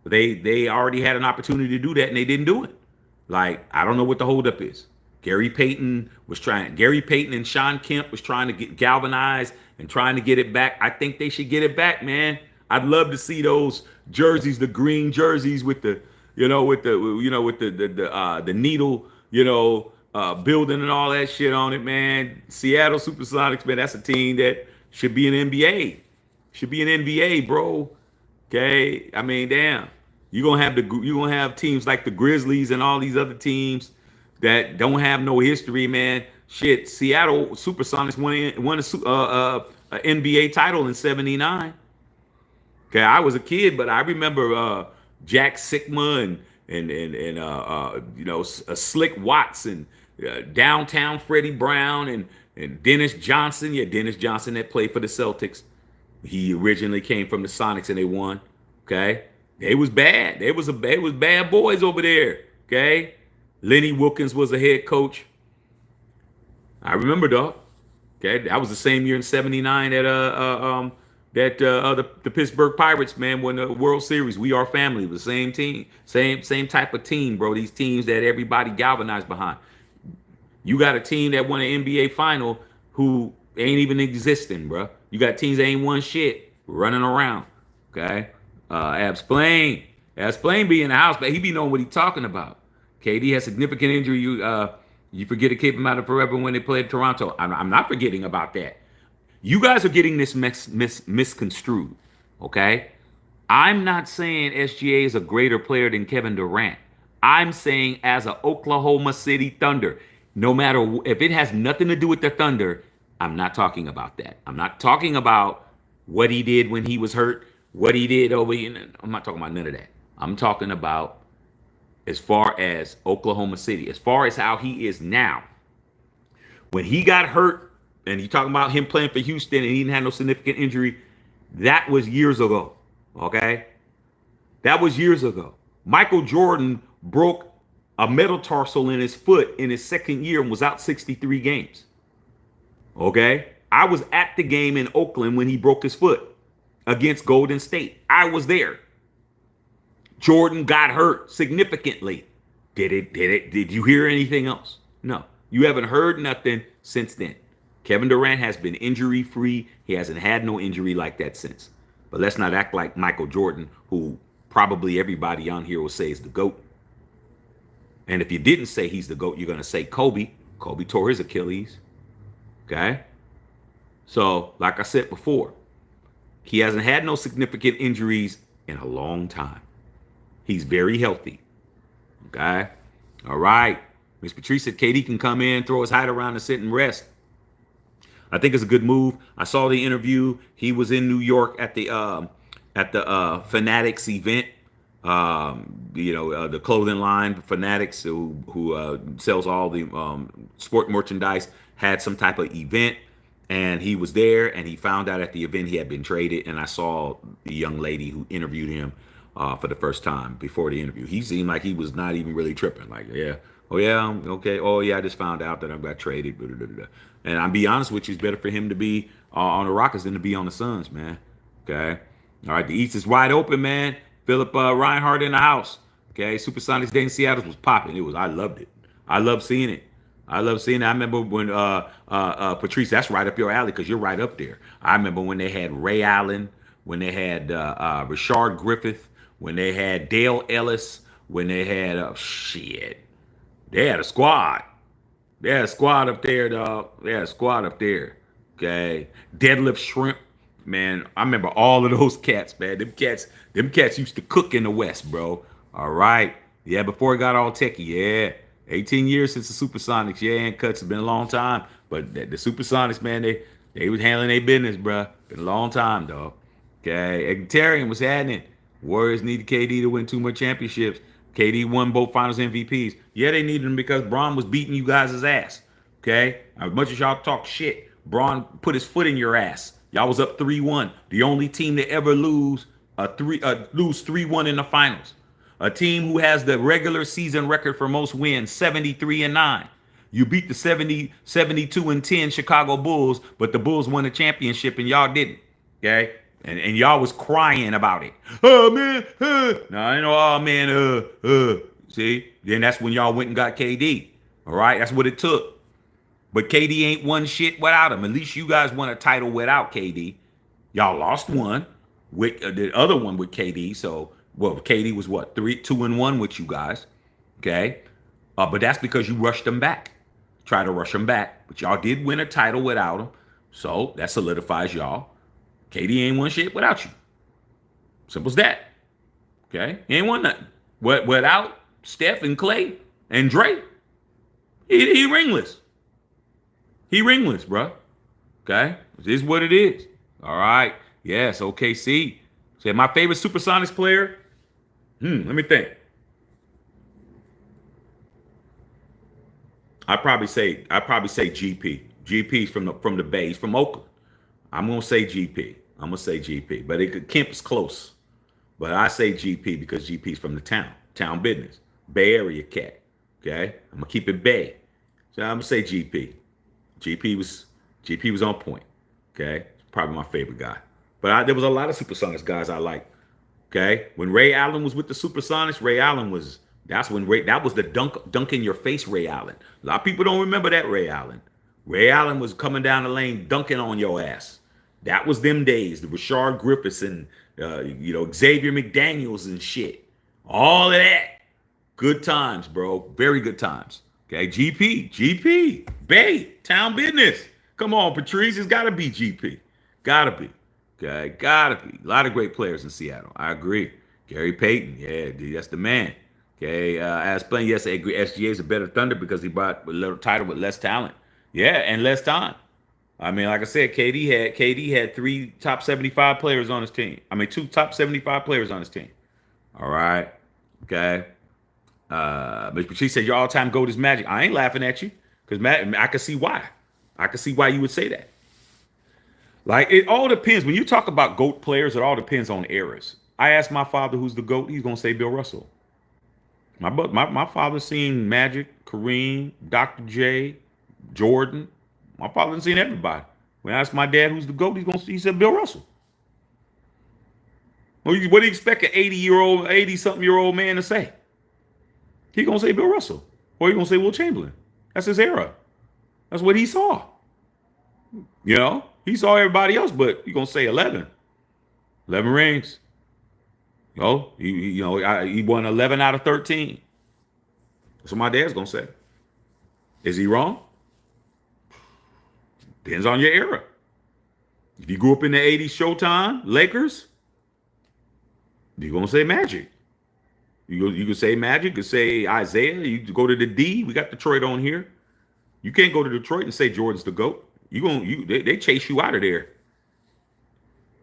They already had an opportunity to do that and they didn't do it. Like, I don't know what the holdup is. Gary Payton and Sean Kemp was trying to get galvanized and trying to get it back. I think they should get it back, man. I'd love to see those jerseys, the green jerseys with the needle, building and all that shit on it, man. Seattle Supersonics, man, that's a team that should be an NBA. Should be an NBA, bro. Okay, I mean, damn. You're gonna have teams like the Grizzlies and all these other teams that don't have no history, man. Shit, Seattle Supersonics won a NBA title in '79. Okay, I was a kid, but I remember Jack Sikma and Slick Watts and downtown Freddie Brown and Dennis Johnson. Yeah, Dennis Johnson that played for the Celtics. He originally came from the Sonics and they won. Okay, they was bad. They was bad boys over there. Okay, Lenny Wilkins was a head coach. I remember, dog. Okay, that was the same year in '79 that the Pittsburgh Pirates, man, won the World Series. We Are Family, the same team, same type of team, bro. These teams that everybody galvanized behind. You got a team that won an NBA final who ain't even existing, bro. You got teams that ain't won shit running around. Okay, Absplain be in the house, but he be knowing what he talking about. KD has significant injury. You forget to keep him out of forever when they played Toronto. I'm not forgetting about that. You guys are getting this misconstrued, okay? I'm not saying SGA is a greater player than Kevin Durant. I'm saying as a Oklahoma City Thunder, no matter if it has nothing to do with the Thunder, I'm not talking about that. I'm not talking about what he did when he was hurt, what he did over here. I'm not talking about none of that. I'm talking about as far as Oklahoma City, as far as how he is now. When he got hurt, and you talking about him playing for Houston and he didn't have no significant injury, that was years ago, okay? That was years ago. Michael Jordan broke a metatarsal in his foot in his second year and was out 63 games, okay? I was at the game in Oakland when he broke his foot against Golden State. I was there. Jordan got hurt significantly. Did you hear anything else? No. You haven't heard nothing since then. Kevin Durant has been injury-free. He hasn't had no injury like that since. But let's not act like Michael Jordan, who probably everybody on here will say is the GOAT. And if you didn't say he's the GOAT, you're going to say Kobe. Kobe tore his Achilles. Okay? So, like I said before, He hasn't had no significant injuries in a long time. He's very healthy. Okay? All right. Miss Patrice said KD can come in, throw his height around and sit and rest. I think it's a good move. I saw the interview. He was in New York at the Fanatics event. The clothing line Fanatics, who sells all the sport merchandise, had some type of event, and he was there. And he found out at the event he had been traded. And I saw the young lady who interviewed him for the first time before the interview. He seemed like he was not even really tripping. Like, yeah, oh yeah, okay, oh yeah, I just found out that I got traded. Blah, blah, blah, blah. And I'll be honest with you, it's better for him to be on the Rockets than to be on the Suns, man. Okay, all right, the East is wide open, man. Philip Reinhardt in the house. Okay, Supersonics Day in Seattle was popping. I loved it. I love seeing it. I remember when Patrice, that's right up your alley because you're right up there. I remember when they had Ray Allen, when they had Rashard Griffith, when they had Dale Ellis, when they had they had a squad. They had a squad up there, dog. They had a squad up there. Okay, Deadlift Shrimp. Man, I remember all of those cats, man. Them cats used to cook in the West, bro. All right. Yeah, before it got all techie. Yeah. 18 years since the Supersonics. Yeah, and cuts have been a long time. But the Supersonics, man, they was handling their business, bro. Been a long time, dog. Okay. Egalitarian was happening. Warriors needed KD to win 2 more championships. KD won both finals MVPs. Yeah, they needed him because Braun was beating you guys' ass. Okay? As much as y'all talk shit, Braun put his foot in your ass. Y'all was up 3-1. The only team to ever lose 3-1 in the finals. A team who has the regular season record for most wins, 73-9. You beat the 72-10 Chicago Bulls, but the Bulls won the championship and y'all didn't. Okay? And y'all was crying about it. Oh man, no, I know. Oh man, see. Then that's when y'all went and got KD. All right, that's what it took. But KD ain't won shit without him. At least you guys won a title without KD. Y'all lost one with the other one with KD. So, KD was what 2-1 with you guys. Okay, but that's because you rushed them back. Try to rush them back, but y'all did win a title without him. So that solidifies y'all. KD ain't won shit without you. Simple as that. Okay? He ain't won nothing. Without Steph and Clay and Dre, he ringless. He ringless, bro. Okay? This is what it is. All right. Yes, OKC. So my favorite Supersonics player? Let me think. I'd probably say GP. GP's from the Bay. He's from Oakland. I'm gonna say GP. But Kemp is close. But I say GP because GP's from the town business, Bay Area cat. Okay, I'm gonna keep it Bay. So I'm gonna say GP. GP was on point. Okay, probably my favorite guy. But there was a lot of Supersonics guys I like. Okay, when Ray Allen was with the Supersonics, that was the dunk in your face Ray Allen. A lot of people don't remember that Ray Allen. Ray Allen was coming down the lane dunking on your ass. That was them days. The Rashard Griffiths and Xavier McDaniels and shit. All of that. Good times, bro. Very good times. Okay, GP, Bay, town business. Come on, Patrice, it's gotta be GP. Gotta be. Okay, gotta be. A lot of great players in Seattle. I agree. Gary Payton, yeah, dude, that's the man. Okay, as playing yesterday, I agree. SGA is a better Thunder because he brought a little title with less talent. Yeah, and less time. I mean, like I said, KD had 3 top 75 players on his team. 2 top 75 players on his team. All right. Okay. But she said your all-time GOAT is Magic. I ain't laughing at you because I can see why. I can see why you would say that. Like, it all depends. When you talk about GOAT players, it all depends on eras. I asked my father who's the GOAT. He's gonna say Bill Russell. My father's seen Magic, Kareem, Dr. J, Jordan. My father's seen everybody. When I asked my dad who's the GOAT, he said Bill Russell. What do you expect an 80-something-year-old man to say? He gonna say Bill Russell. Or he gonna say Will Chamberlain. That's his era. That's what he saw. He saw everybody else, but he gonna say 11. 11 rings. He won 11 out of 13. That's what my dad's gonna say. Is he wrong? Depends on your era. If you grew up in the 80s Showtime, Lakers, you're going to say Magic. You can say Magic, you can say Isaiah. You go to the D. We got Detroit on here. You can't go to Detroit and say Jordan's the GOAT. They chase you out of there.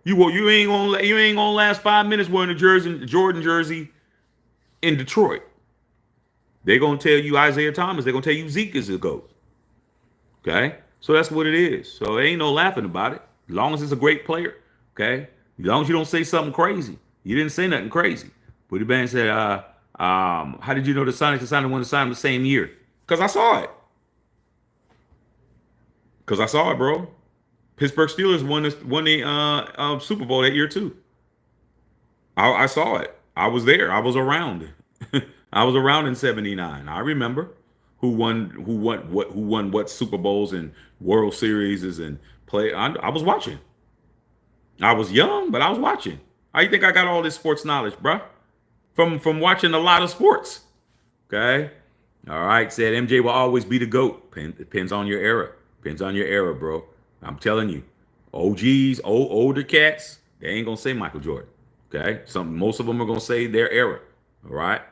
You ain't gonna last 5 minutes wearing a Jordan jersey in Detroit. They're gonna tell you Isaiah Thomas. They're gonna tell you Zeke is the GOAT. Okay, so that's what it is. So there ain't no laughing about it. As long as it's a great player. Okay, as long as you don't say something crazy. You didn't say nothing crazy. But the band said, how did you know the Sonics decided to want to sign him the same year? Because I saw it. Bro. Pittsburgh Steelers won the Super Bowl that year too. I saw it. I was there. I was around. I was around in '79. I remember who won what Super Bowls and World Series and play. I was watching. I was young, but I was watching. How you think I got all this sports knowledge, bro? From watching a lot of sports. Okay. All right. Said MJ will always be the GOAT. Depends on your era. Depends on your era, bro. I'm telling you, OGs, older cats, they ain't gonna say Michael Jordan. Okay. Most of them are gonna say their era. All right.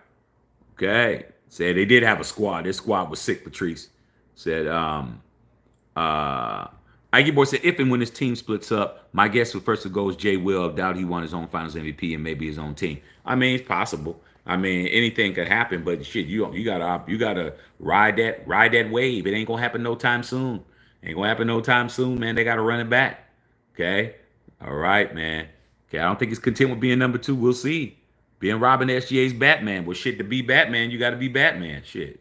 Okay. Said they did have a squad. Their squad was sick, Patrice. Said, Ike Boy said, if and when this team splits up, my guess for first to go is Jay Will. Doubt he won his own finals MVP and maybe his own team. I mean, it's possible. I mean, anything could happen, but shit, you gotta ride that wave. It ain't gonna happen no time soon. Ain't gonna happen no time soon, man. They gotta run it back. Okay. All right, man. Okay, I don't think he's content with being number 2. We'll see. Being Robin SGA's Batman. Well, shit, to be Batman, you gotta be Batman. Shit.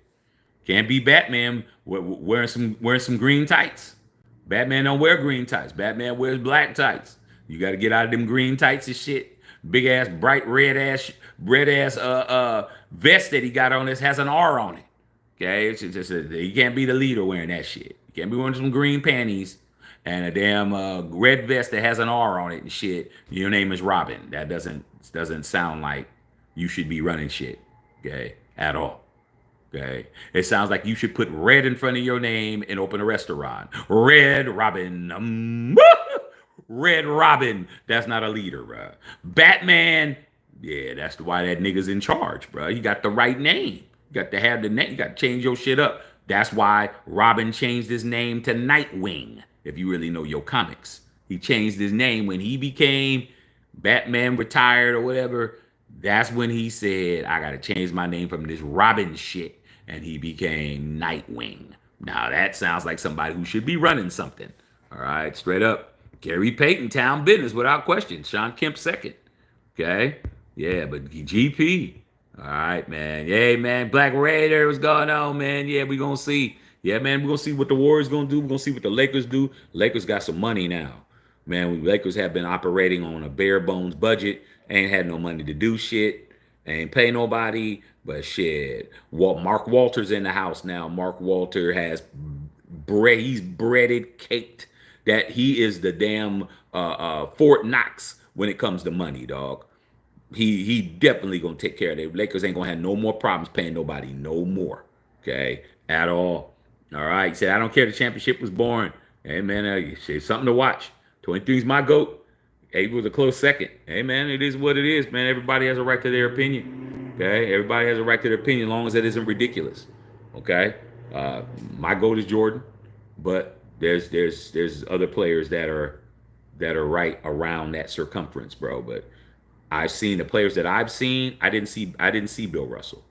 Can't be Batman wearing some green tights. Batman don't wear green tights. Batman wears black tights. You got to get out of them green tights and shit. Big ass, bright red ass vest that he got on this has an R on it. Okay, you can't be the leader wearing that shit. You can't be wearing some green panties and a damn red vest that has an R on it and shit. Your name is Robin. That doesn't sound like you should be running shit. Okay, at all. Okay. It sounds like you should put red in front of your name and open a restaurant. Red Robin. Red Robin. That's not a leader, bro. Batman. Yeah, that's why that nigga's in charge, bro. You got the right name. You got to have the name. You got to change your shit up. That's why Robin changed his name to Nightwing. If you really know your comics, he changed his name when he became Batman retired or whatever. That's when he said, I got to change my name from this Robin shit. And he became Nightwing. Now that sounds like somebody who should be running something. All right, straight up. Gary Payton, town business without question. Sean Kemp second. Okay? Yeah, but GP. All right, man. Yeah, man. Black Raider, what's going on, man? Yeah, we're going to see. Yeah, man, we're going to see what the Warriors going to do. We're going to see what the Lakers do. Lakers got some money now. Man, Lakers have been operating on a bare bones budget. Ain't had no money to do shit. Ain't pay nobody. But shit, Mark Walter's in the house now. Mark Walter has bread. He's breaded, caked. That he is the damn Fort Knox when it comes to money, dog. He definitely gonna take care of it. Lakers ain't gonna have no more problems paying nobody no more. Okay, at all. All right. He said, I don't care. The championship was boring. Hey man, it's something to watch. 23's my GOAT. Abe was a close second. Hey man, it is what it is, man. Everybody has a right to their opinion. Okay, everybody has a right to their opinion, as long as it isn't ridiculous. Okay, my GOAT is Jordan, but there's other players that are right around that circumference, bro. But I've seen the players that I've seen. I didn't see Bill Russell.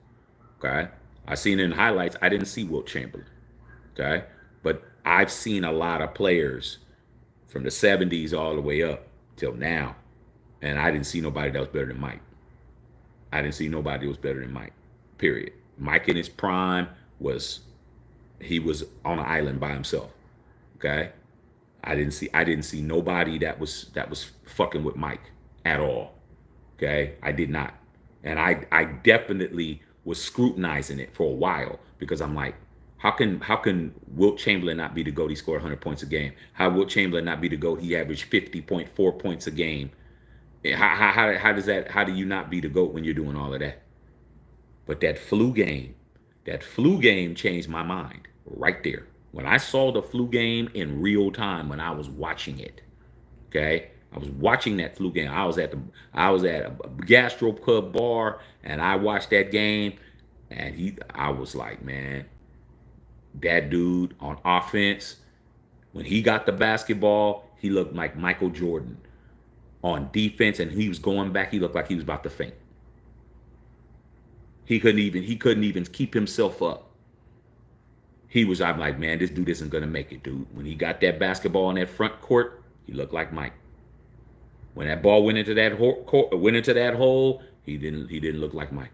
Okay, I seen it in highlights. I didn't see Wilt Chamberlain. Okay, but I've seen a lot of players from the 70s all the way up till now, and I didn't see nobody that was better than Mike. I didn't see nobody that was better than Mike. Period. Mike in his prime was on an island by himself. Okay, I didn't see nobody that was fucking with Mike at all. Okay, I did not, and I definitely was scrutinizing it for a while because I'm like, how can Wilt Chamberlain not be the GOAT? He scored 100 points a game. How Wilt Chamberlain not be the GOAT? He averaged 50.4 points a game. How does that? How do you not be the GOAT when you're doing all of that? But that flu game changed my mind right there. When I saw the flu game in real time, when I was watching it, Okay, I was watching that fluke game. I was at a gastro pub bar, and I watched that game, and I was like, man, that dude on offense, when he got the basketball, he looked like Michael Jordan. On defense, and he was going back, he looked like he was about to faint. He couldn't even keep himself up. I'm like, man, this dude isn't gonna make it, dude. When he got that basketball in that front court, he looked like Mike. When that ball went into that hole, he didn't look like Mike.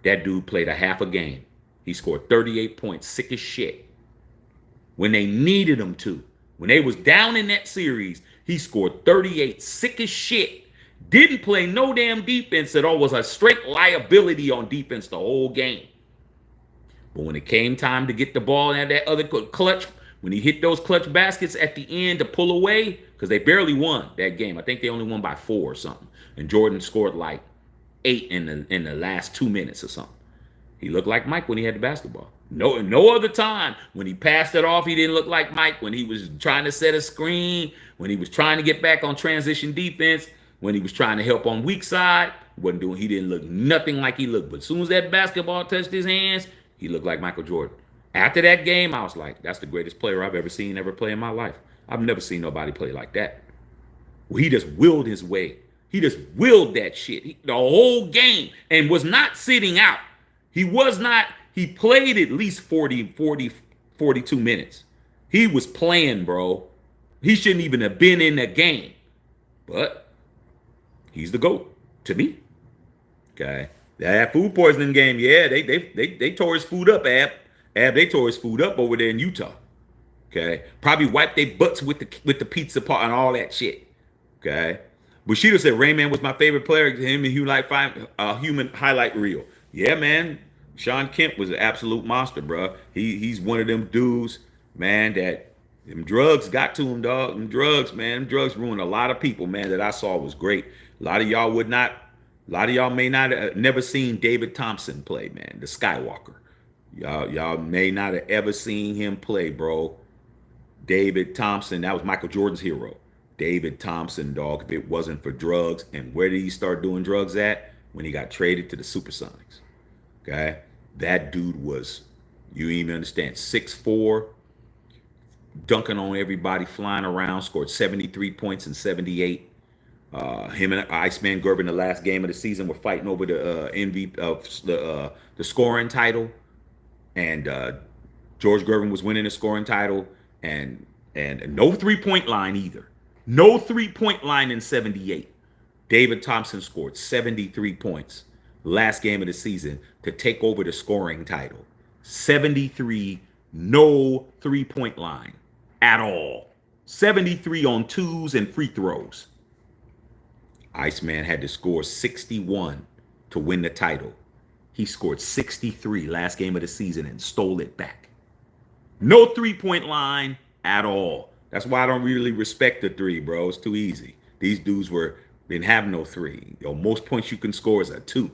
That dude played a half a game. He scored 38 points, sick as shit. When they needed him to. When they was down in that series, he scored 38, sick as shit. Didn't play no damn defense at all. Was a straight liability on defense the whole game. But when it came time to get the ball and that other clutch, when he hit those clutch baskets at the end to pull away, because they barely won that game. I think they only won by 4 or something. And Jordan scored like 8 in the last 2 minutes or something. He looked like Mike when he had the basketball. No other time. When he passed it off, he didn't look like Mike. When he was trying to set a screen, when he was trying to get back on transition defense, when he was trying to help on weak side, he didn't look nothing like he looked. But as soon as that basketball touched his hands, he looked like Michael Jordan. After that game, I was like, that's the greatest player I've ever play in my life. I've never seen nobody play like that. Well, he just willed his way. He just willed that shit the whole game and was not sitting out. He played at least 42 minutes. He was playing, bro. He shouldn't even have been in the game. But he's the GOAT to me. Okay. That food poisoning game, yeah, they tore his food up, Ab. They tore his food up over there in Utah. Okay. Probably wiped their butts with the pizza pot and all that shit. Okay. Bushido said Rayman was my favorite player. Him and human highlight reel. Yeah, man. Sean Kemp was an absolute monster, bro. He's one of them dudes, man, that them drugs got to him, dog. Them drugs, man. Them drugs ruined a lot of people, man, that I saw was great. A lot of y'all may not have never seen David Thompson play, man, the Skywalker. Y'all may not have ever seen him play, bro. David Thompson, that was Michael Jordan's hero. David Thompson, dog, if it wasn't for drugs. And where did he start doing drugs at? When he got traded to the Supersonics. Okay? That dude was, you even understand, 6'4", dunking on everybody, flying around, scored 73 points in 78. Him and Iceman Gerber in the last game of the season were fighting over the MVP of the scoring title. And George Gervin was winning the scoring title. And no three-point line either. No three-point line in 78. David Thompson scored 73 points last game of the season to take over the scoring title. 73, no three-point line at all. 73 on twos and free throws. Iceman had to score 61 to win the title. He scored 63 last game of the season and stole it back. No three-point line at all. That's why I don't really respect the three, bro. It's too easy. These dudes didn't have no three. Most points you can score is a 2.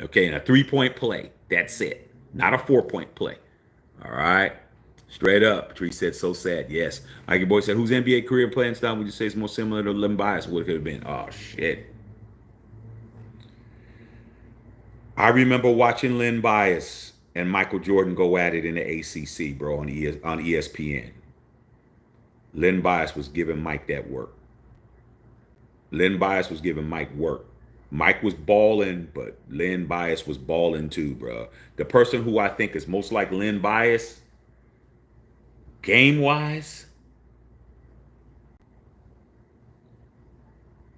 Okay, and a 3-point play. That's it. Not a 4-point play. All right. Straight up. Tree said, so sad. Yes. Ike Boy said, whose NBA career playing style would you say is more similar to Len Bias? What it could have been? Oh, shit. I remember watching Len Bias and Michael Jordan go at it in the ACC, bro, on ESPN. Len Bias was giving Mike that work. Len Bias was giving Mike work. Mike was balling, but Len Bias was balling too, bro. The person who I think is most like Len Bias, game-wise,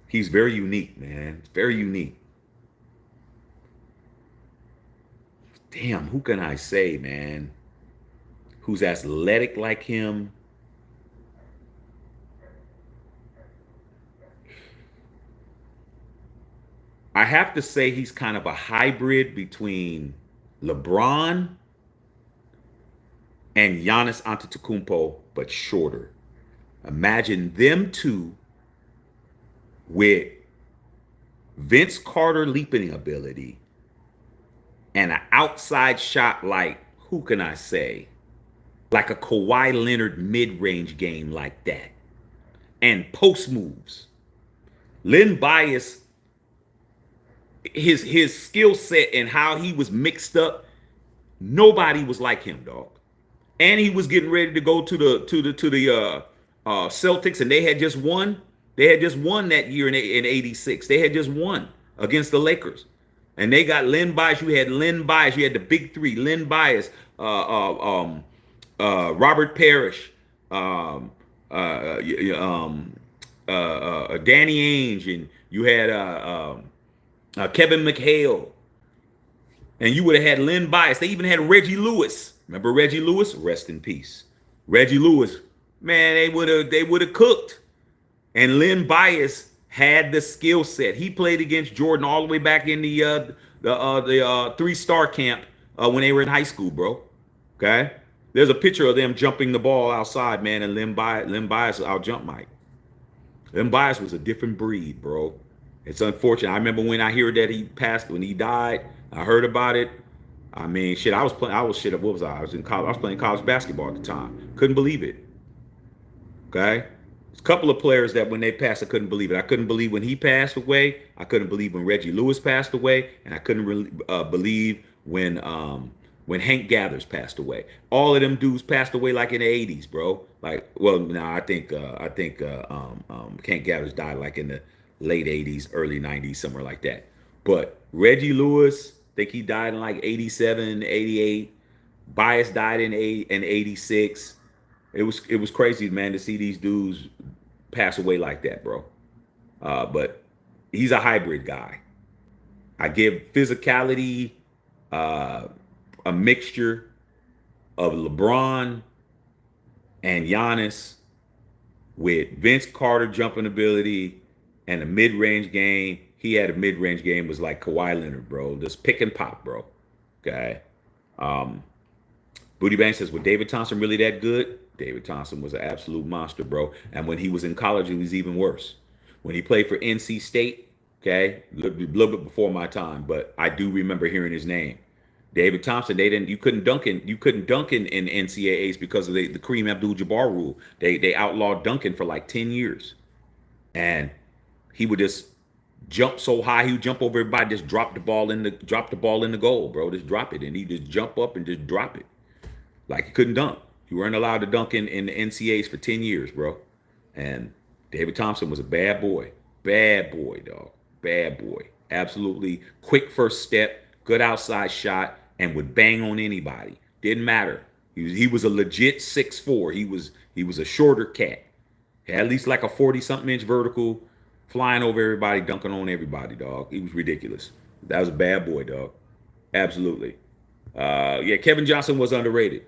he's very unique, man. Very unique. Damn, who can I say, man? Who's athletic like him? I have to say he's kind of a hybrid between LeBron and Giannis Antetokounmpo, but shorter. Imagine them two with Vince Carter leaping ability and an outside shot like, who can I say? Like a Kawhi Leonard mid-range game like that. and post moves. Len Bias, his skill set and how he was mixed up, nobody was like him, dog. And he was getting ready to go to the Celtics, and they had just won. They had just won that year in '86. They had just won against the Lakers, and they got Len Bias. You had Len Bias. You had the big three: Len Bias, Robert Parrish, Danny Ainge, and you had Kevin McHale, and you would have had Len Bias. They even had Reggie Lewis. Remember Reggie Lewis? Rest in peace. Reggie Lewis, man, they would have cooked. And Len Bias had the skill set. He played against Jordan all the way back in the 3-star camp when they were in high school, bro. Okay, there's a picture of them jumping the ball outside, man, and Len Bias out jump Mike. Len Bias was a different breed, bro. It's unfortunate. I remember when I heard that he passed, when he died. I heard about it. I mean, shit, what was I? I was in college. I was playing college basketball at the time. Couldn't believe it. Okay? There's a couple of players that when they passed, I couldn't believe it. I couldn't believe when he passed away. I couldn't believe when Reggie Lewis passed away. And I couldn't really believe when Hank Gathers passed away. All of them dudes passed away like in the 80s, bro. Like, well, no, I think Hank Gathers died like in the late 80s, early 90s, somewhere like that. But Reggie Lewis, I think he died in like 87, 88. Bias died in 86. It was crazy, man, to see these dudes pass away like that, bro. But he's a hybrid guy. I give physicality a mixture of LeBron and Giannis with Vince Carter jumping ability and a mid-range game. He had a mid-range game was like Kawhi Leonard, bro. Just pick and pop, bro. Okay. Booty Bang says, was David Thompson really that good? David Thompson was an absolute monster, bro. And when he was in college, it was even worse. When he played for NC State, okay, a little bit before my time, but I do remember hearing his name. David Thompson, you couldn't dunk in NCAAs because of the Kareem Abdul-Jabbar rule. They outlawed dunking for like 10 years. And he would just jump so high, he would jump over everybody, just drop the ball in the goal, bro. Just drop it. And he just jump up and just drop it. Like he couldn't dunk. You weren't allowed to dunk in the NCAAs for 10 years, bro. And David Thompson was a bad boy. Bad boy, dog. Bad boy. Absolutely quick first step, good outside shot, and would bang on anybody. Didn't matter. He was a legit 6'4". He was a shorter cat. Had at least like a 40-something inch vertical, flying over everybody, dunking on everybody, dog. He was ridiculous. That was a bad boy, dog. Absolutely. Yeah, Kevin Johnson was underrated.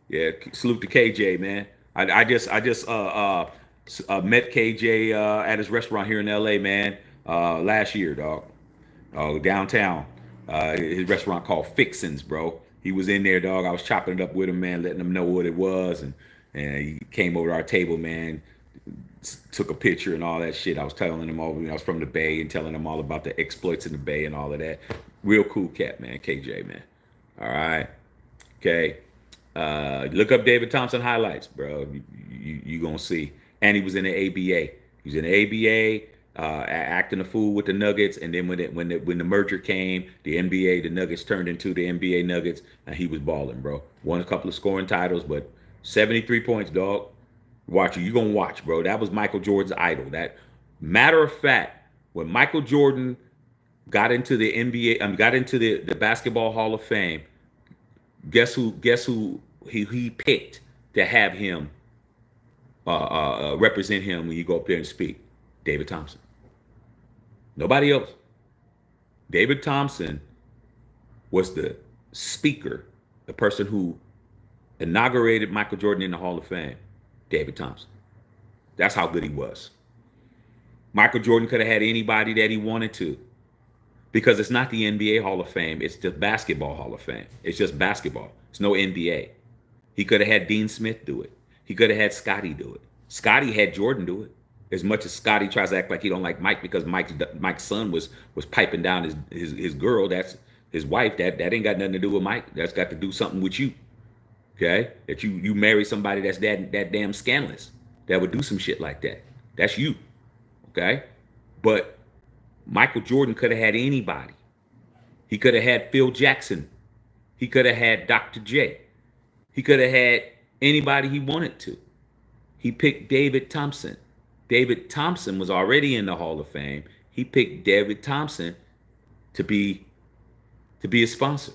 Yeah, salute to KJ, man. I just met KJ at his restaurant here in LA, man, last year, dog. Downtown. His restaurant called Fixins, bro. He was in there, dog. I was chopping it up with him, man, letting him know what it was, and he came over to our table, man. Took a picture and all that shit. I was telling him all, I was from the Bay and telling him all about the exploits in the Bay and all of that. Real cool cat, man. KJ, man. All right. Okay. Look up David Thompson highlights, bro. You gonna see. And he was in the ABA. He was in the ABA, acting a fool with the Nuggets. And then when the merger came, the NBA, the Nuggets turned into the NBA Nuggets, and he was balling, bro. Won a couple of scoring titles, but 73 points, dog. Watch you gonna watch, bro. That was Michael Jordan's idol. That matter of fact, when Michael Jordan got into the NBA, got into the Basketball Hall of Fame, guess who he picked to have him represent him when you go up there and speak? David Thompson. Nobody else. David Thompson was the speaker, the person who inaugurated Michael Jordan in the Hall of Fame. David Thompson. That's how good he was. Michael Jordan could have had anybody that he wanted to, because it's not the NBA Hall of Fame. It's the Basketball Hall of Fame. It's just basketball. It's no NBA. He could have had Dean Smith do it. He could have had Scotty do it. Scotty had Jordan do it. As much as Scotty tries to act like he don't like Mike because Mike's son was piping down his girl, that's his wife. That ain't got nothing to do with Mike. That's got to do something with you. Okay, that you marry somebody that's that damn scandalous, that would do some shit like that. That's you. Okay. But Michael Jordan could have had anybody. He could have had Phil Jackson. He could have had Dr. J. He could have had anybody he wanted to. He picked David Thompson. David Thompson was already in the Hall of Fame. He picked David Thompson to be a sponsor.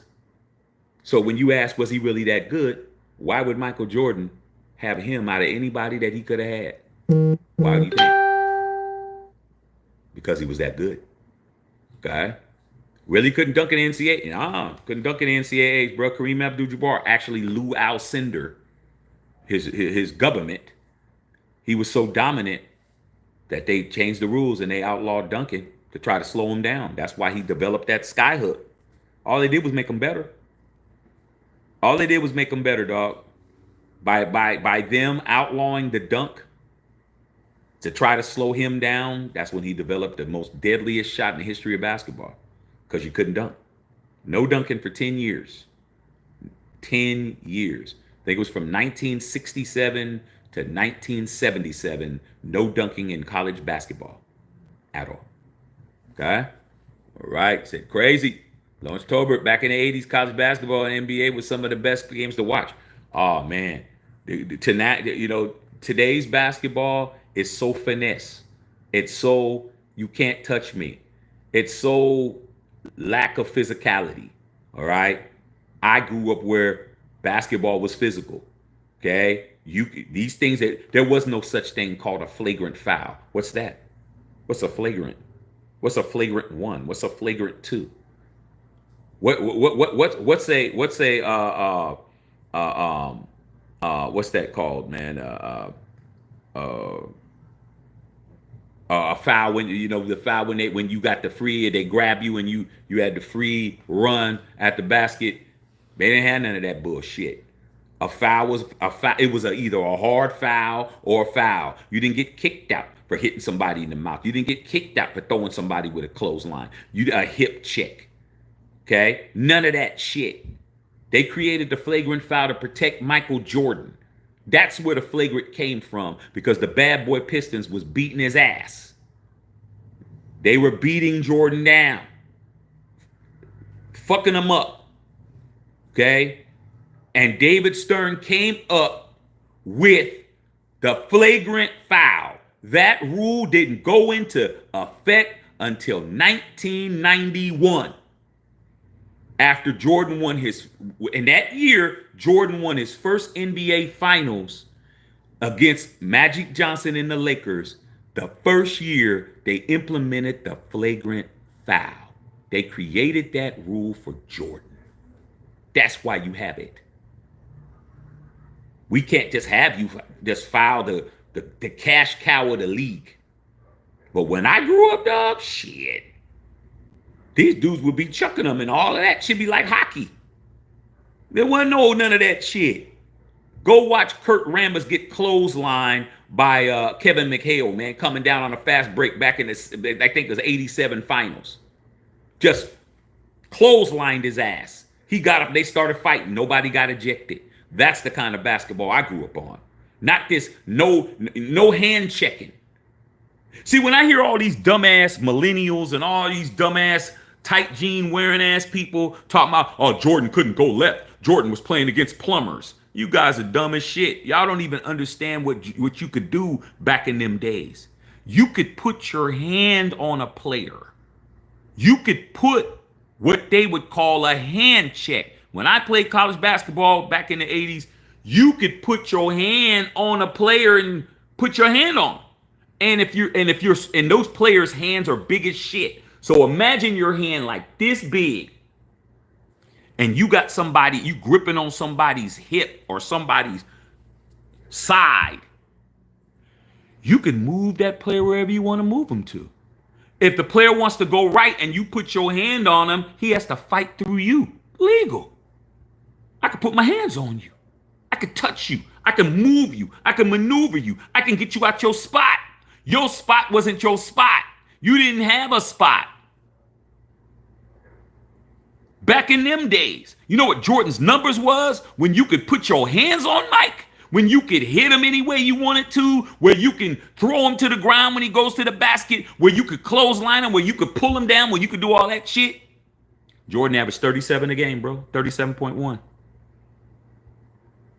So when you ask, was he really that good? Why would Michael Jordan have him out of anybody that he could have had? Why do you think? Because he was that good. Okay? Really couldn't dunk in the NCAA. Couldn't dunk in the NCAAs, bro. Kareem Abdul-Jabbar, actually Lou Alcindor, his government, he was so dominant that they changed the rules and they outlawed dunking to try to slow him down. That's why he developed that sky hook. All they did was make him better. All they did was make him better, dog. By them outlawing the dunk to try to slow him down, that's when he developed the most deadliest shot in the history of basketball. Because you couldn't dunk. No dunking for 10 years. 10 years. I think it was from 1967 to 1977. No dunking in college basketball at all. Okay? All right. Said crazy. Lawrence Tolbert, back in the 80s, college basketball and NBA was some of the best games to watch. Oh, man. Tonight, today's basketball is so finesse. It's so, you can't touch me. It's so lack of physicality. All right. I grew up where basketball was physical. Okay. These things there was no such thing called a flagrant foul. What's that? What's a flagrant? What's a flagrant one? What's a flagrant two? What's that called, man? A foul when the foul when you got the free, they grab you and you had the free run at the basket. They didn't have none of that bullshit. A foul was a foul. It was either a hard foul or a foul. You didn't get kicked out for hitting somebody in the mouth. You didn't get kicked out for throwing somebody with a clothesline. A hip check. Okay, none of that shit. They created the flagrant foul to protect Michael Jordan. That's where the flagrant came from, because the bad boy Pistons was beating his ass. They were beating Jordan down, fucking him up. Okay? And David Stern came up with the flagrant foul. That rule didn't go into effect until 1991. After Jordan won in that year, Jordan won his first NBA Finals against Magic Johnson and the Lakers. The first year, they implemented the flagrant foul. They created that rule for Jordan. That's why you have it. We can't just have you just foul the cash cow of the league. But when I grew up, dog, shit. These dudes would be chucking them, and all of that should be like hockey. There wasn't none of that shit. Go watch Kurt Rambis get clotheslined by Kevin McHale, man, coming down on a fast break back in this, I think it was 87 finals. Just clotheslined his ass. He got up, they started fighting. Nobody got ejected. That's the kind of basketball I grew up on. Not this no hand checking. See, when I hear all these dumbass millennials and all these dumbass tight jean wearing ass people talking about, oh, Jordan couldn't go left. Jordan was playing against plumbers. You guys are dumb as shit. Y'all don't even understand what you could do back in them days. You could put your hand on a player. You could put what they would call a hand check. When I played college basketball back in the 80s, you could put your hand on a player and put your hand on. And if those players' hands are big as shit. So imagine your hand like this big, and you got somebody, you gripping on somebody's hip or somebody's side. You can move that player wherever you want to move him to. If the player wants to go right and you put your hand on him, he has to fight through you. Legal. I can put my hands on you. I can touch you. I can move you. I can maneuver you. I can get you out your spot. Your spot wasn't your spot. You didn't have a spot. Back in them days, you know what Jordan's numbers was when you could put your hands on Mike? When you could hit him any way you wanted to, where you can throw him to the ground when he goes to the basket, where you could clothesline him, where you could pull him down, where you could do all that shit. Jordan averaged 37 a game, bro. 37.1.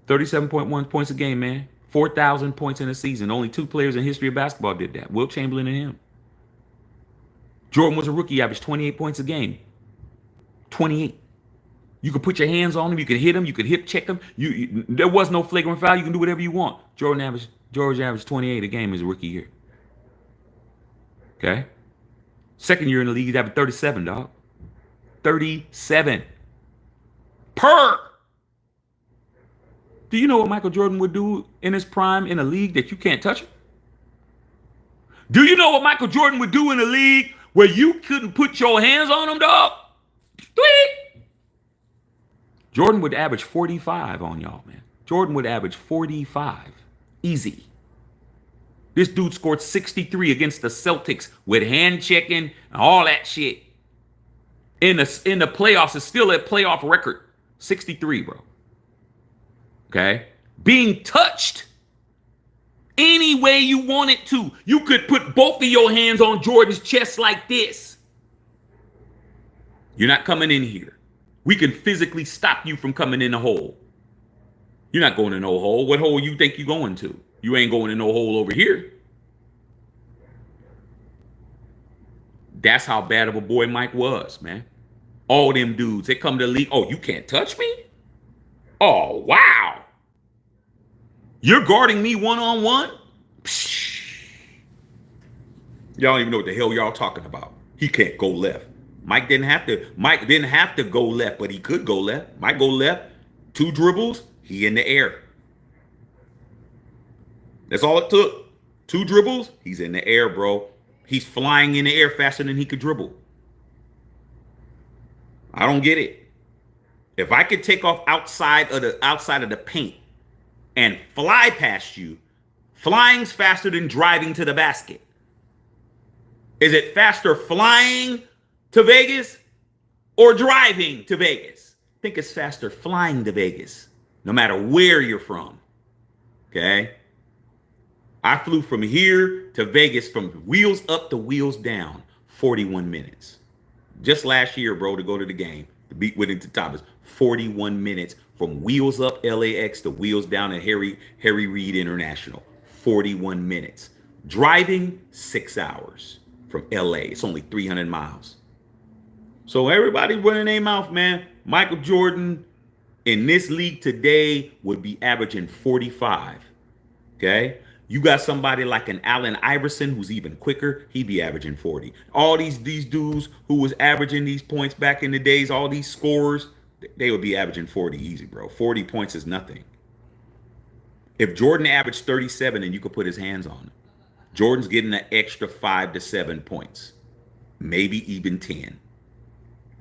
37.1 points a game, man. 4,000 points in a season. Only 2 players in history of basketball did that. Wilt Chamberlain and him. Jordan was a rookie, averaged 28 points a game. 28. You could put your hands on him. You could hit him. You could hip check him. There was no flagrant foul. You can do whatever you want. George averaged 28 a game his rookie year. Okay? Second year in the league, he's averaged 37, dog. 37. Per. Do you know what Michael Jordan would do in his prime in a league that you can't touch him? Do you know what Michael Jordan would do in a league where you couldn't put your hands on him, dog? Tweet. Jordan would average 45 on y'all, man. Jordan would average 45. Easy. This dude scored 63 against the Celtics with hand checking and all that shit. In the playoffs, it's still a playoff record. 63, bro. Okay? Being touched any way you wanted to. You could put both of your hands on Jordan's chest like this. You're not coming in here. We can physically stop you from coming in the hole. You're not going in no hole. What hole you think you're going to? You ain't going in no hole over here. That's how bad of a boy Mike was, man. All them dudes, they come to the league. Oh, you can't touch me? Oh, wow. You're guarding me one-on-one? Y'all don't even know what the hell y'all talking about. He can't go left. Mike didn't have to go left, but he could go left. Mike go left, 2 dribbles, he in the air. That's all it took. 2 dribbles, he's in the air, bro. He's flying in the air faster than he could dribble. I don't get it. If I could take off outside of the paint and fly past you, flying's faster than driving to the basket. Is it faster flying to Vegas or driving to Vegas? I think it's faster flying to Vegas, no matter where you're from. Okay? I flew from here to Vegas from wheels up to wheels down, 41 minutes. Just last year, bro, to go to the game, to beat Whittington Thomas, 41 minutes from wheels up LAX to wheels down at Harry Reid International, 41 minutes. Driving, 6 hours from LA. It's only 300 miles. So everybody running their mouth, man. Michael Jordan in this league today would be averaging 45. Okay? You got somebody like an Allen Iverson who's even quicker, he'd be averaging 40. All these dudes who was averaging these points back in the days, all these scorers, they would be averaging 40 easy, bro. 40 points is nothing. If Jordan averaged 37 and you could put his hands on him, Jordan's getting an extra 5 to 7 points, maybe even 10.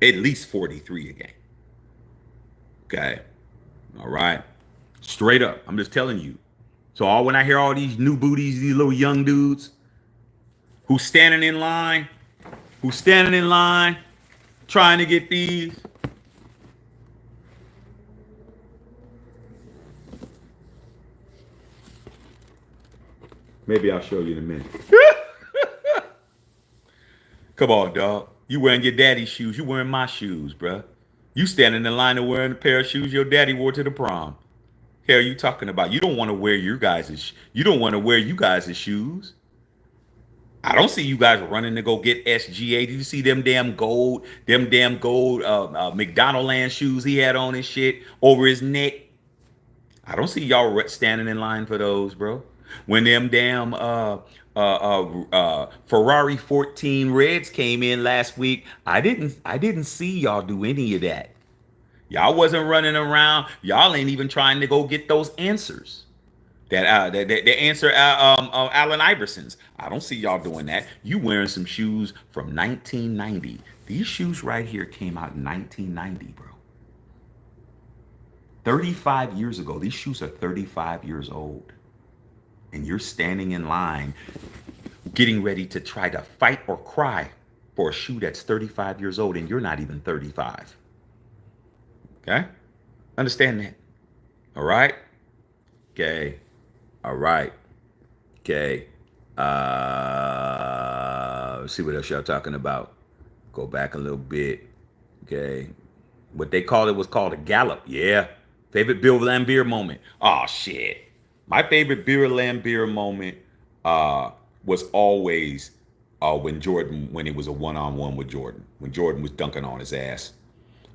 At least 43 a game. Okay? All right? Straight up, I'm just telling you. So when I hear all these new booties, these little young dudes who's standing in line, trying to get these. Maybe I'll show you in a minute. Come on, dog. You wearing your daddy's shoes. You wearing my shoes, bruh. You standing in line and wearing a pair of shoes your daddy wore to the prom. Hell, you talking about? You don't want to wear you guys' shoes. I don't see you guys running to go get SGA. Did you see them damn gold McDonaldland shoes he had on his shit over his neck? I don't see y'all standing in line for those, bro. When them damn Ferrari 14 Reds came in last week, I didn't see y'all do any of that. Y'all wasn't running around. Y'all ain't even trying to go get those answers. The answer Allen Iverson's. I don't see y'all doing that. You wearing some shoes from 1990. These shoes right here came out in 1990, bro. 35 years ago. These shoes are 35 years old. And you're standing in line getting ready to try to fight or cry for a shoe that's 35 years old and you're not even 35. Okay? Understand that. All right? Okay. All right. Okay. Let's see what else y'all talking about. Go back a little bit. Okay. What they called it was called a gallop. Yeah. Favorite Bill Lambier moment. Oh shit. My favorite Bill Lambier moment was always when it was a one-on-one with Jordan. When Jordan was dunking on his ass.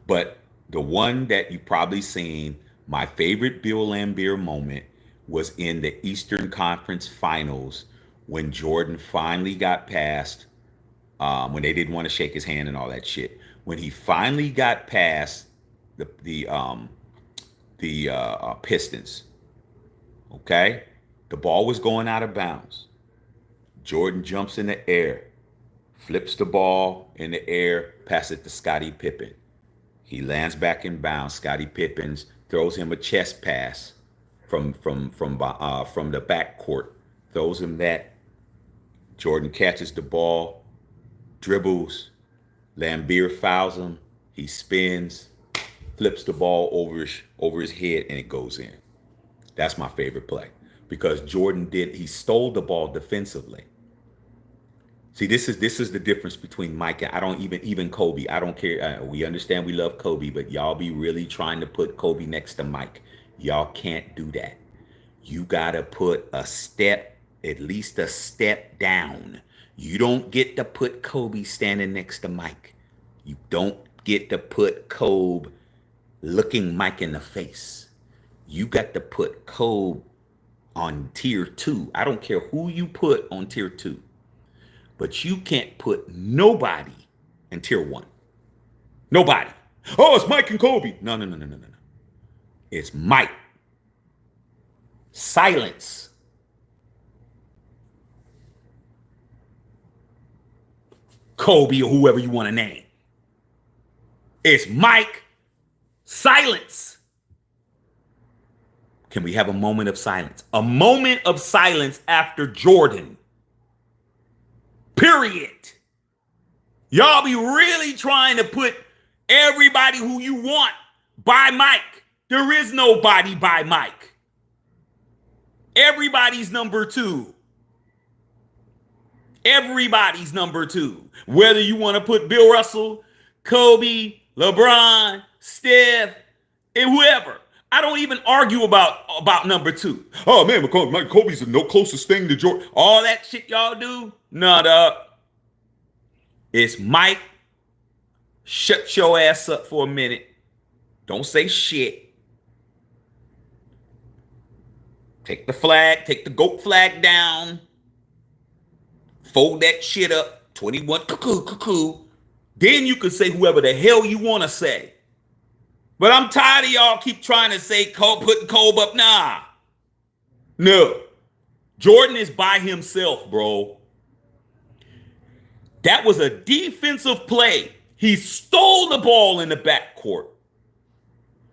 But the one that you probably seen, my favorite Bill Lambier moment was in the Eastern Conference Finals when Jordan finally got past, when they didn't want to shake his hand and all that shit. When he finally got past the Pistons, okay? The ball was going out of bounds. Jordan jumps in the air, flips the ball in the air, passes it to Scottie Pippen. He lands back in bounds. Scottie Pippen throws him a chest pass from the backcourt. Throws him that. Jordan catches the ball, dribbles. Lambier fouls him. He spins, flips the ball over his head, and it goes in. That's my favorite play because he stole the ball defensively. See, this is the difference between Mike and I don't even Kobe. I don't care. We understand we love Kobe, but y'all be really trying to put Kobe next to Mike. Y'all can't do that. You gotta put at least a step down. You don't get to put Kobe standing next to Mike. You don't get to put Kobe looking Mike in the face. You got to put Kobe on tier 2. I don't care who you put on tier 2. But you can't put nobody in tier 1. Nobody. Oh, it's Mike and Kobe. No. It's Mike. Silence. Kobe or whoever you want to name. It's Mike. Silence. Can we have a moment of silence? A moment of silence after Jordan. Period. Y'all be really trying to put everybody who you want by Mike. There is nobody by Mike. Everybody's number 2. Everybody's number 2. Whether you want to put Bill Russell, Kobe, LeBron, Steph, and whoever. I don't even argue about number 2. Oh man, Kobe's the closest thing to Jordan. All that shit y'all do? Nah, dog. It's Mike. Shut your ass up for a minute. Don't say shit. Take the GOAT flag down. Fold that shit up. 21 cuckoo. Then you can say whoever the hell you want to say. But I'm tired of y'all keep trying to say putting Kobe up. Nah. No. Jordan is by himself, bro. That was a defensive play. He stole the ball in the backcourt.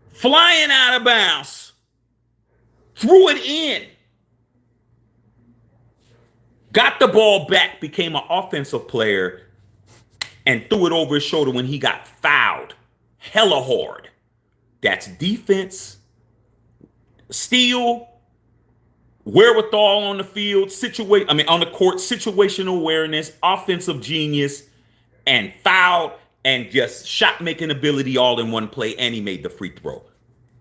Flying out of bounds. Threw it in. Got the ball back, became an offensive player, and threw it over his shoulder when he got fouled. Hella hard. That's defense, steal, wherewithal on the field, on the court, situational awareness, offensive genius, and foul and just shot making ability all in one play. And he made the free throw.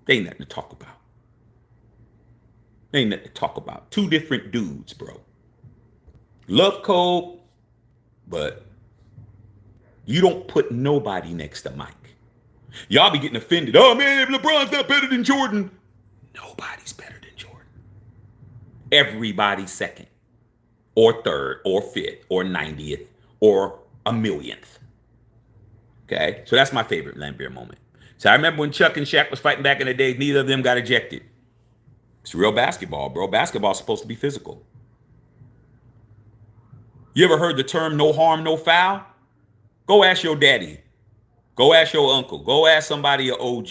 They ain't nothing to talk about. They ain't nothing to talk about. Two different dudes, bro. Love Kobe, but you don't put nobody next to Mike. Y'all be getting offended. Oh man, LeBron's not better than Jordan. Nobody's better than Jordan. Everybody's second, or third, or fifth, or 90th, or a millionth. Okay, so that's my favorite Lambier moment. So I remember when Chuck and Shaq was fighting back in the day, neither of them got ejected. It's real basketball, bro. Basketball's supposed to be physical. You ever heard the term no harm, no foul? Go ask your daddy. Go ask your uncle. Go ask somebody, your OG.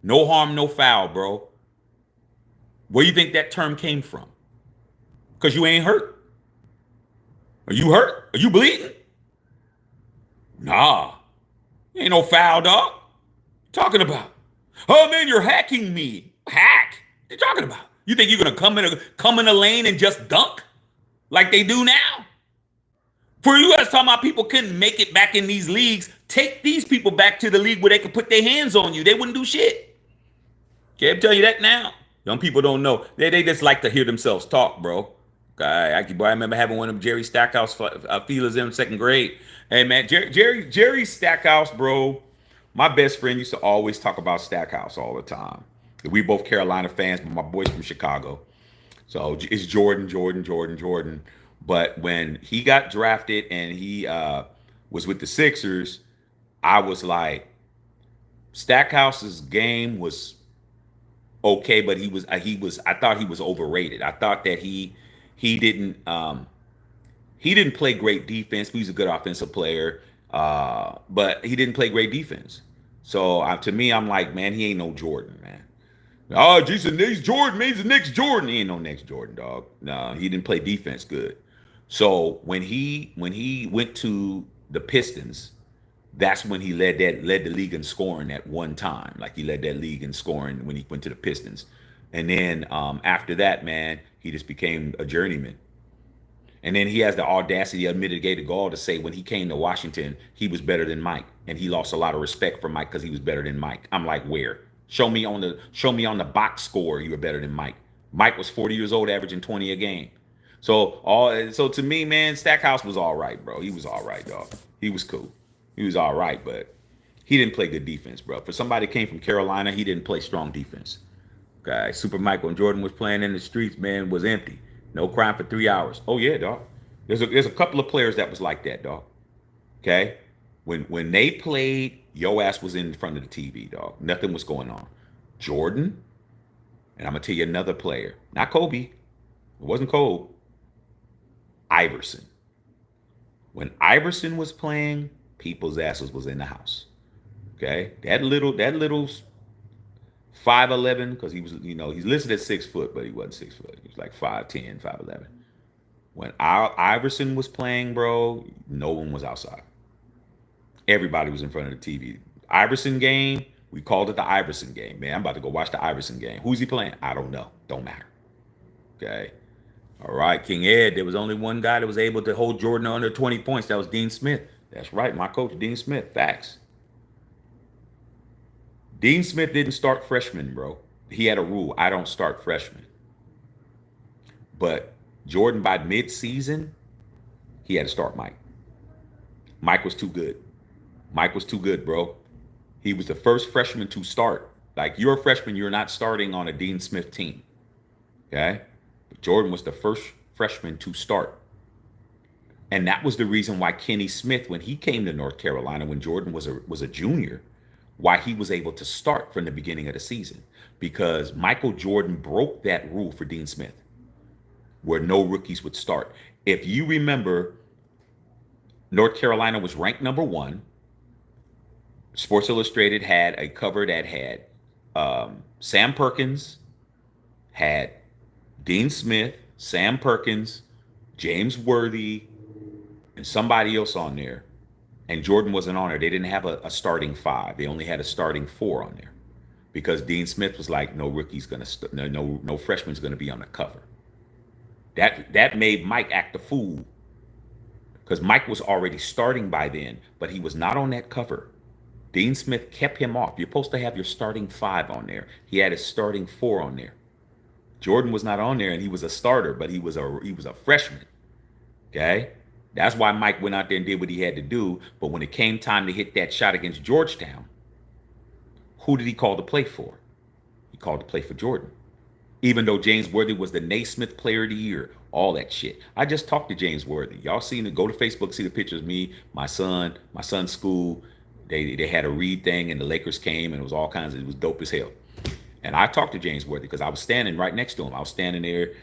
No harm, no foul, bro. Where you think that term came from? Because you ain't hurt. Are you hurt? Are you bleeding? Nah. Ain't no foul, dog. What you talking about? Oh, man, you're hacking me. Hack? What you talking about? You think you're gonna come in a lane and just dunk like they do now? For you guys talking about people couldn't make it back in these leagues, take these people back to the league where they could put their hands on you. They wouldn't do shit. Can't tell you that now. Young people don't know. They just like to hear themselves talk, bro. I remember having one of them Jerry Stackhouse feelers in second grade. Hey man, Jerry Stackhouse, bro. My best friend used to always talk about Stackhouse all the time. We both Carolina fans, but my boy's from Chicago. So it's Jordan. But when he got drafted and he was with the Sixers, I was like, Stackhouse's game was okay, but I thought he was overrated. I thought that he didn't play great defense. He was a good offensive player, but he didn't play great defense. So to me, I'm like, man, he ain't no Jordan, man. Oh, Jesus, he's Jordan. He's the next Jordan. He ain't no next Jordan, dog. No, he didn't play defense good. So when he went to the Pistons, that's when he led the league in scoring at one time. Like he led that league in scoring when he went to the Pistons. And then after that, man, he just became a journeyman. And then he has the audacity, unmitigated gall to say when he came to Washington, he was better than Mike. And he lost a lot of respect for Mike because he was better than Mike. I'm like, where? Show me on the box score you were better than Mike. Mike was 40 years old, averaging 20 a game. So to me, man, Stackhouse was all right, bro. He was all right, dog. He was cool. He was all right, but he didn't play good defense, bro. For somebody who came from Carolina, he didn't play strong defense. Okay, Super Michael and Jordan was playing in the streets, man, was empty. No crime for 3 hours. Oh yeah, dog. There's a couple of players that was like that, dog. Okay, when they played, your ass was in front of the TV, dog. Nothing was going on. Jordan, and I'm gonna tell you another player, not Kobe. It wasn't Kobe. Iverson. When Iverson was playing, people's asses was in the house. Okay, that little 5'11", because he was, he's listed at 6 foot, but he wasn't 6 foot. He was like 5'10", 5'11". When Iverson was playing, bro, no one was outside. Everybody was in front of the TV. Iverson game, we called it the Iverson game. Man, I'm about to go watch the Iverson game. Who's he playing? I don't know. Don't matter. Okay. All right, King Ed, there was only one guy that was able to hold Jordan under 20 points. That was Dean Smith. That's right, my coach, Dean Smith. Facts. Dean Smith didn't start freshmen, bro. He had a rule. I don't start freshmen. But Jordan, by mid-season, he had to start Mike. Mike was too good. Mike was too good, bro. He was the first freshman to start. Like, you're a freshman, you're not starting on a Dean Smith team. Okay? But Jordan was the first freshman to start. And that was the reason why Kenny Smith, when he came to North Carolina, when Jordan was a junior, why he was able to start from the beginning of the season. Because Michael Jordan broke that rule for Dean Smith, where no rookies would start. If you remember, North Carolina was ranked number 1. Sports Illustrated had a cover that had Sam Perkins, had Dean Smith, Sam Perkins, James Worthy, and somebody else on there. And Jordan wasn't on there. They didn't have a starting 5. They only had a starting 4 on there, because Dean Smith was like, no rookie's gonna, no freshman's gonna be on the cover. That made Mike act a fool, because Mike was already starting by then, but he was not on that cover. Dean Smith kept him off. You're supposed to have your starting 5 on there. He had his starting 4 on there. Jordan was not on there, and he was a starter, but he was a freshman. Okay, that's why Mike went out there and did what he had to do. But when it came time to hit that shot against Georgetown, who did he call to play for? He called to play for Jordan. Even though James Worthy was the Naismith Player of the Year, all that shit. I just talked to James Worthy. Y'all seen it? Go to Facebook, see the pictures of me, my son's school. They had a read thing, and the Lakers came, and it was all kinds of, it was dope as hell. And I talked to James Worthy because I was standing right next to him. I was standing there,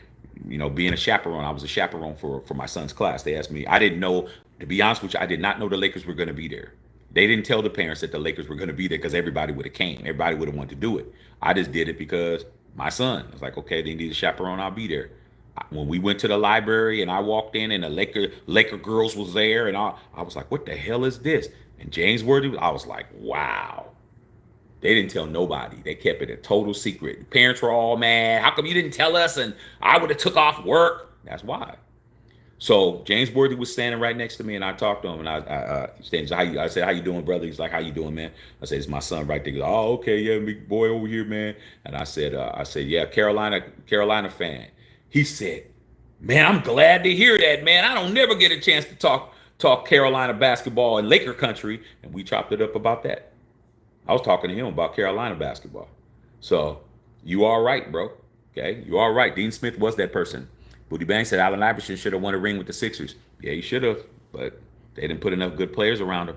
being a chaperone. I was a chaperone for my son's class. They asked me, I didn't know, to be honest with you, I did not know the Lakers were going to be there. They didn't tell the parents that the Lakers were going to be there, because everybody would have came. Everybody would have wanted to do it. I just did it because my son. I was like, okay, they need a chaperone, I'll be there. When we went to the library and I walked in and the Laker girls was there, and I was like, what the hell is this? And James Worthy, I was like, wow. They didn't tell nobody. They kept it a total secret. The parents were all mad. How come you didn't tell us? And I would have took off work. That's why. So James Worthy was standing right next to me, and I talked to him, and I said, "How you doing, brother?" He's like, "How you doing, man?" I said, "It's my son right there." He goes, "Oh, okay, yeah, big boy over here, man." And I said, "Yeah, Carolina fan." He said, "Man, I'm glad to hear that, man. I don't never get a chance to talk Carolina basketball in Laker country." And we chopped it up about that. I was talking to him about Carolina basketball. So you all right, bro? Okay, you all right. Dean Smith was that person. Booty Bang said Allen Iverson should have won a ring with the Sixers. Yeah, he should have, but they didn't put enough good players around him.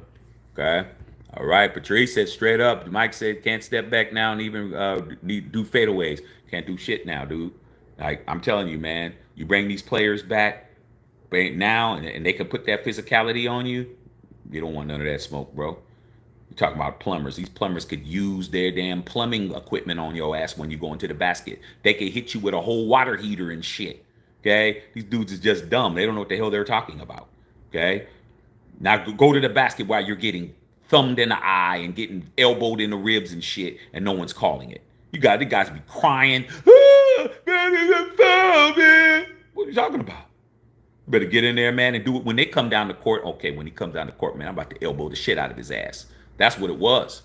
Okay. All right. Patrice said straight up. Mike said can't step back now and even do fadeaways. Can't do shit now, dude. Like I'm telling you, man, you bring these players back now and they can put that physicality on you. You don't want none of that smoke, bro. You're talking about plumbers. These plumbers could use their damn plumbing equipment on your ass when you go into the basket. They could hit you with a whole water heater and shit. Okay, these dudes is just dumb. They don't know what the hell they're talking about. Okay, now go to the basket while you're getting thumbed in the eye and getting elbowed in the ribs and shit, and no one's calling it. You got the guys be crying. Ah, man, it's a foul, man. What are you talking about? You better get in there, man, and do it when they come down the court. Okay, when he comes down the court, man, I'm about to elbow the shit out of his ass. That's what it was.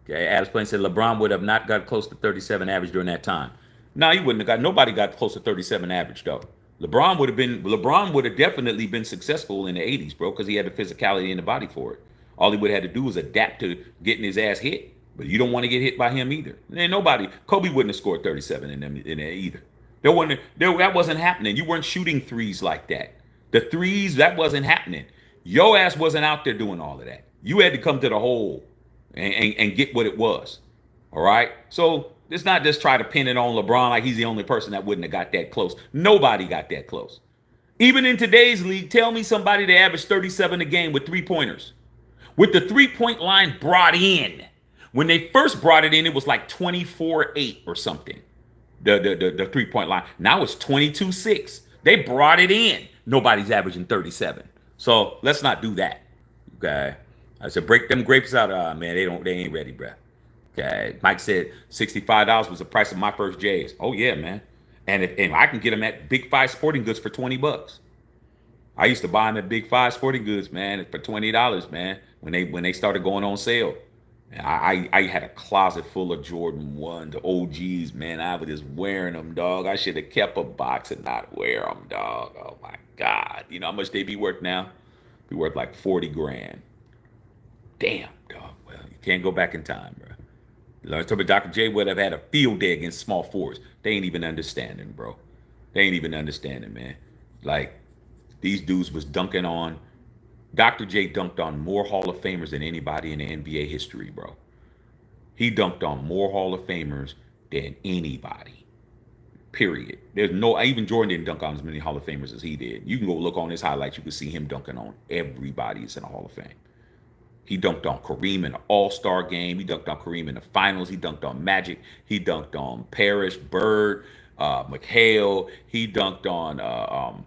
Okay, Adams Plain said LeBron would have not got close to 37 average during that time. No, he wouldn't have got. Nobody got close to 37 average though. LeBron would have definitely been successful in the 80s, bro, because he had the physicality in the body for it. All he would have had to do was adapt to getting his ass hit. But you don't want to get hit by him either. And nobody, Kobe wouldn't have scored 37 in there either. That wasn't happening. You weren't shooting threes like that. The threes, that wasn't happening. Your ass wasn't out there doing all of that. You had to come to the hole and get what it was. All right? So let's not just try to pin it on LeBron like he's the only person that wouldn't have got that close. Nobody got that close. Even in today's league, tell me somebody that averaged 37 a game with three-pointers. With the three-point line brought in. When they first brought it in, it was like 24-8 or something. The three-point line. Now it's 22-6. They brought it in. Nobody's averaging 37. So let's not do that. Okay. I said, break them grapes out. Man, they ain't ready, bruh. Okay. Mike said $65 was the price of my first J's. Oh yeah, man. And if I can get them at Big Five Sporting Goods for $20. I used to buy them at Big Five Sporting Goods, man, for $20, man, when they started going on sale. And I had a closet full of Jordan 1, the OGs, man. I was just wearing them, dog. I should have kept a box and not wear them, dog. Oh my God. You know how much they be worth now? Be worth like 40 grand. Damn, dog. Well, you can't go back in time, bro. Dr. J would have had a field day against small forwards. They ain't even understanding, bro. They ain't even understanding, man. Like, these dudes was dunking on. Dr. J dunked on more Hall of Famers than anybody in the NBA history, bro. He dunked on more Hall of Famers than anybody. Period. There's no, even Jordan didn't dunk on as many Hall of Famers as he did. You can go look on his highlights. You can see him dunking on everybody that's in the Hall of Fame. He dunked on Kareem in the All-Star game. He dunked on Kareem in the finals. He dunked on Magic. He dunked on Parrish, Bird, McHale. He dunked on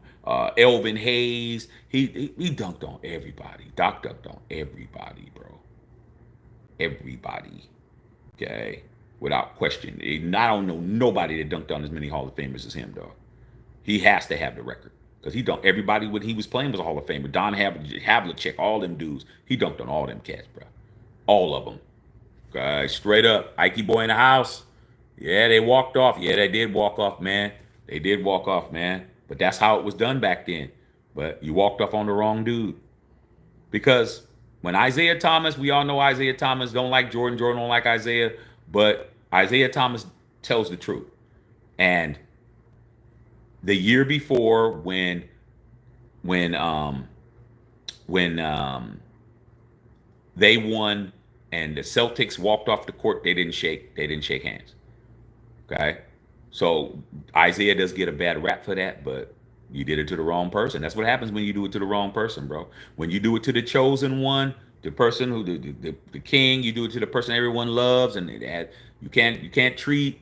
Elvin Hayes. He dunked on everybody. Doc dunked on everybody, bro. Everybody. Okay? Without question. I don't know nobody that dunked on as many Hall of Famers as him, dog. He has to have the record. Because he dunked everybody when he was playing was a Hall of Famer. Don Havlicek, all them dudes. He dunked on all them cats, bro. All of them. Okay, straight up. Ikey boy in the house. Yeah, they walked off. Yeah, they did walk off, man. They did walk off, man. But that's how it was done back then. But you walked off on the wrong dude. Because when Isaiah Thomas, we all know Isaiah Thomas don't like Jordan. Jordan don't like Isaiah. But Isaiah Thomas tells the truth. And the year before when they won and the Celtics walked off the court, they didn't shake hands. Okay? So Isaiah does get a bad rap for that, but you did it to the wrong person. That's what happens when you do it to the wrong person, bro. When you do it to the chosen one, the person who the king, you do it to the person everyone loves, and you can't treat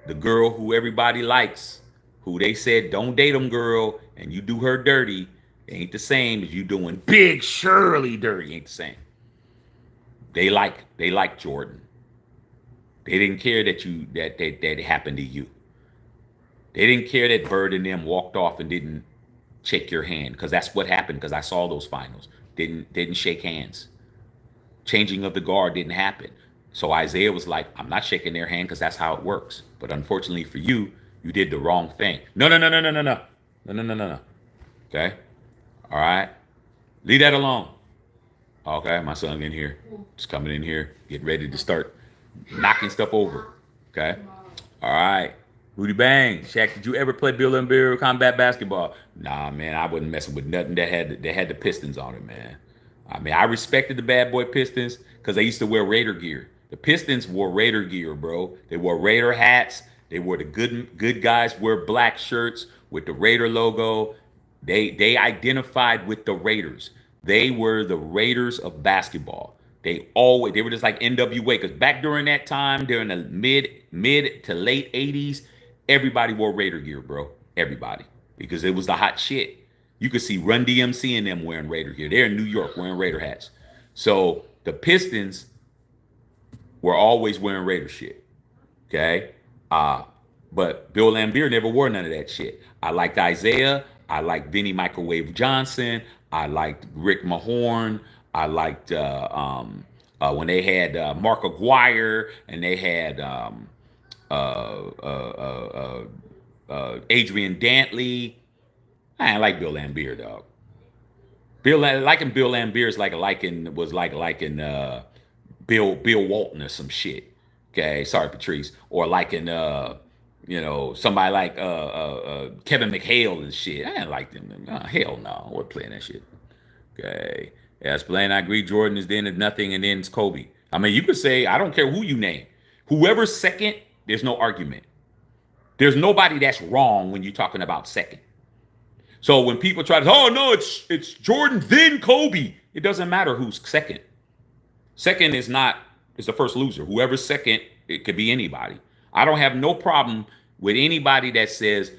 the girl who everybody likes, who they said don't date them, girl, and you do her dirty. Ain't the same as you doing Big Shirley dirty. Ain't the same. They like Jordan. They didn't care that that happened to you. They didn't care that Bird and them walked off and didn't shake your hand, because that's what happened. Because I saw those finals. Didn't shake hands. Changing of the guard didn't happen. So Isaiah was like, I'm not shaking their hand because that's how it works. But unfortunately for you, you did the wrong thing. No, no, no, no, no, no, no. No, no, no, no, no. Okay? All right? Leave that alone. Okay, my son in here. Just coming in here, getting ready to start knocking stuff over. Okay? All right. Rudy Bang. Shaq, did you ever play Bill and Beer combat basketball? Nah, man, I wasn't messing with nothing that had the Pistons on it, man. I mean, I respected the bad boy Pistons because they used to wear Raider gear. The Pistons wore Raider gear, bro. They wore Raider hats. They wore the good guys wear black shirts with the Raider logo. They identified with the Raiders. They were the Raiders of basketball. They were just like NWA, because back during that time, during the mid to late 80s, everybody wore Raider gear, bro. Everybody, because it was the hot shit. You could see Run DMC and them wearing Raider gear. They're in New York wearing Raider hats. So the Pistons were always wearing Raider shit. Okay? But Bill Laimbeer never wore none of that shit. I liked Isaiah. I liked Vinnie Microwave Johnson. I liked Rick Mahorn. I liked when they had Mark Aguirre, and they had Adrian Dantley. I ain't like Bill Laimbeer, dog. Liking Bill Laimbeer is liking Bill Walton or some shit. Okay, sorry, Patrice. Or liking somebody like Kevin McHale and shit. I didn't like them. Hell no, we're playing that shit. Okay. Yes, Blaine, I agree. Jordan is then is nothing, and then it's Kobe. I mean, you could say, I don't care who you name. Whoever's second, there's no argument. There's nobody that's wrong when you're talking about second. So when people try to, oh no, it's Jordan then Kobe. It doesn't matter who's second. Second is the first loser. Whoever's second, it could be anybody. I don't have no problem with anybody that says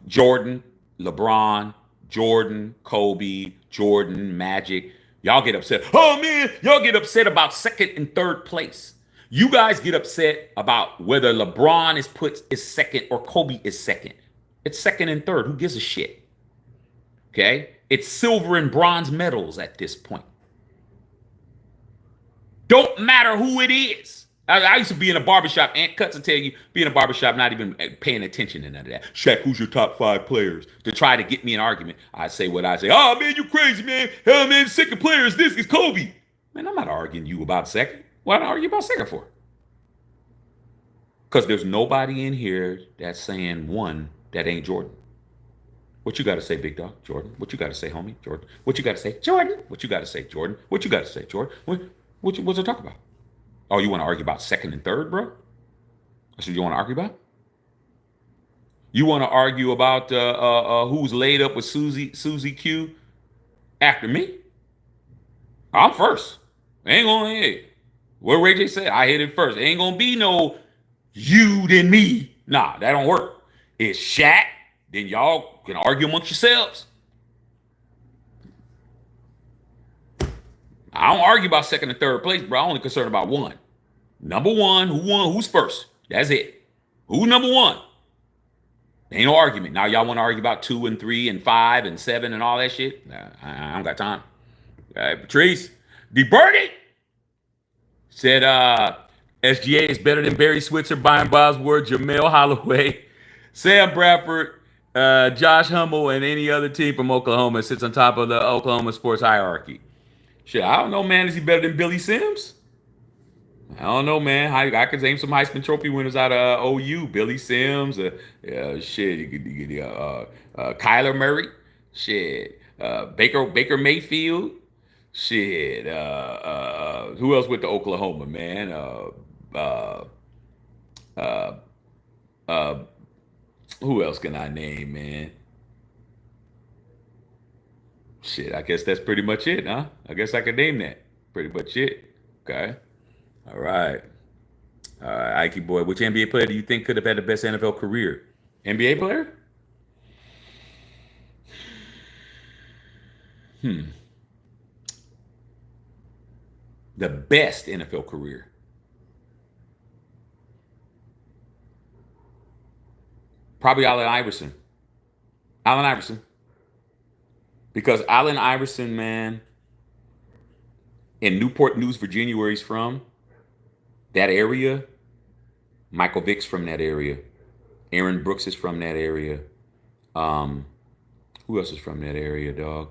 Jordan, LeBron, Jordan, Kobe, Jordan, Magic. Y'all get upset. Oh man, y'all get upset about second and third place. You guys get upset about whether LeBron is second or Kobe is second. It's second and third. Who gives a shit? Okay? It's silver and bronze medals at this point. Don't matter who it is. I used to be in a barbershop. Aunt Cuts will tell you, be in a barbershop, not even paying attention to none of that. Shaq, who's your top 5 players? To try to get me an argument, I say what I say. Oh, man, you crazy, man. Hell, man, second player is this. It's Kobe. Man, I'm not arguing you about second. What am I arguing about second for? Because there's nobody in here that's saying one that ain't Jordan. What you got to say, big dog? Jordan. What you got to say, homie? Jordan. What you got to say? Jordan. What you got to say, Jordan? What you got to say, Jordan? What's it talk about? Oh, you want to argue about second and third, bro? That's what you want to argue about? You want to argue about who's laid up with Susie Q after me? I'm first. Ain't gonna hit. What Ray J said, I hit it first. Ain't gonna be no you then me. Nah, that don't work. It's Shaq. Then y'all can argue amongst yourselves. I don't argue about second and third place, bro. I'm only concerned about one. Number one, who won, who's first? That's it. Who's number one? Ain't no argument. Now y'all want to argue about 2 and 3 and 5 and 7 and all that shit? Nah, I don't got time. Patrice, DeBerty said SGA is better than Barry Switzer, Brian Bosworth, Jamel Holloway, Sam Bradford, Josh Hummel, and any other team from Oklahoma sits on top of the Oklahoma sports hierarchy. Shit, I don't know, man. Is he better than Billy Sims? I don't know, man. I could name some Heisman Trophy winners out of OU. Billy Sims, shit. You could Kyler Murray, shit. Baker Mayfield, shit. Who else went to Oklahoma, man? Who else can I name, man? Shit, I guess that's pretty much it, huh? I guess I can name that. Pretty much it. Okay. All right. All right, Ike boy. Which NBA player do you think could have had the best NFL career? NBA player? The best NFL career. Probably Allen Iverson. Allen Iverson. Because Allen Iverson, man, in Newport News, Virginia, where he's from, that area, Michael Vick's from that area. Aaron Brooks is from that area. Um, who else is from that area, dog?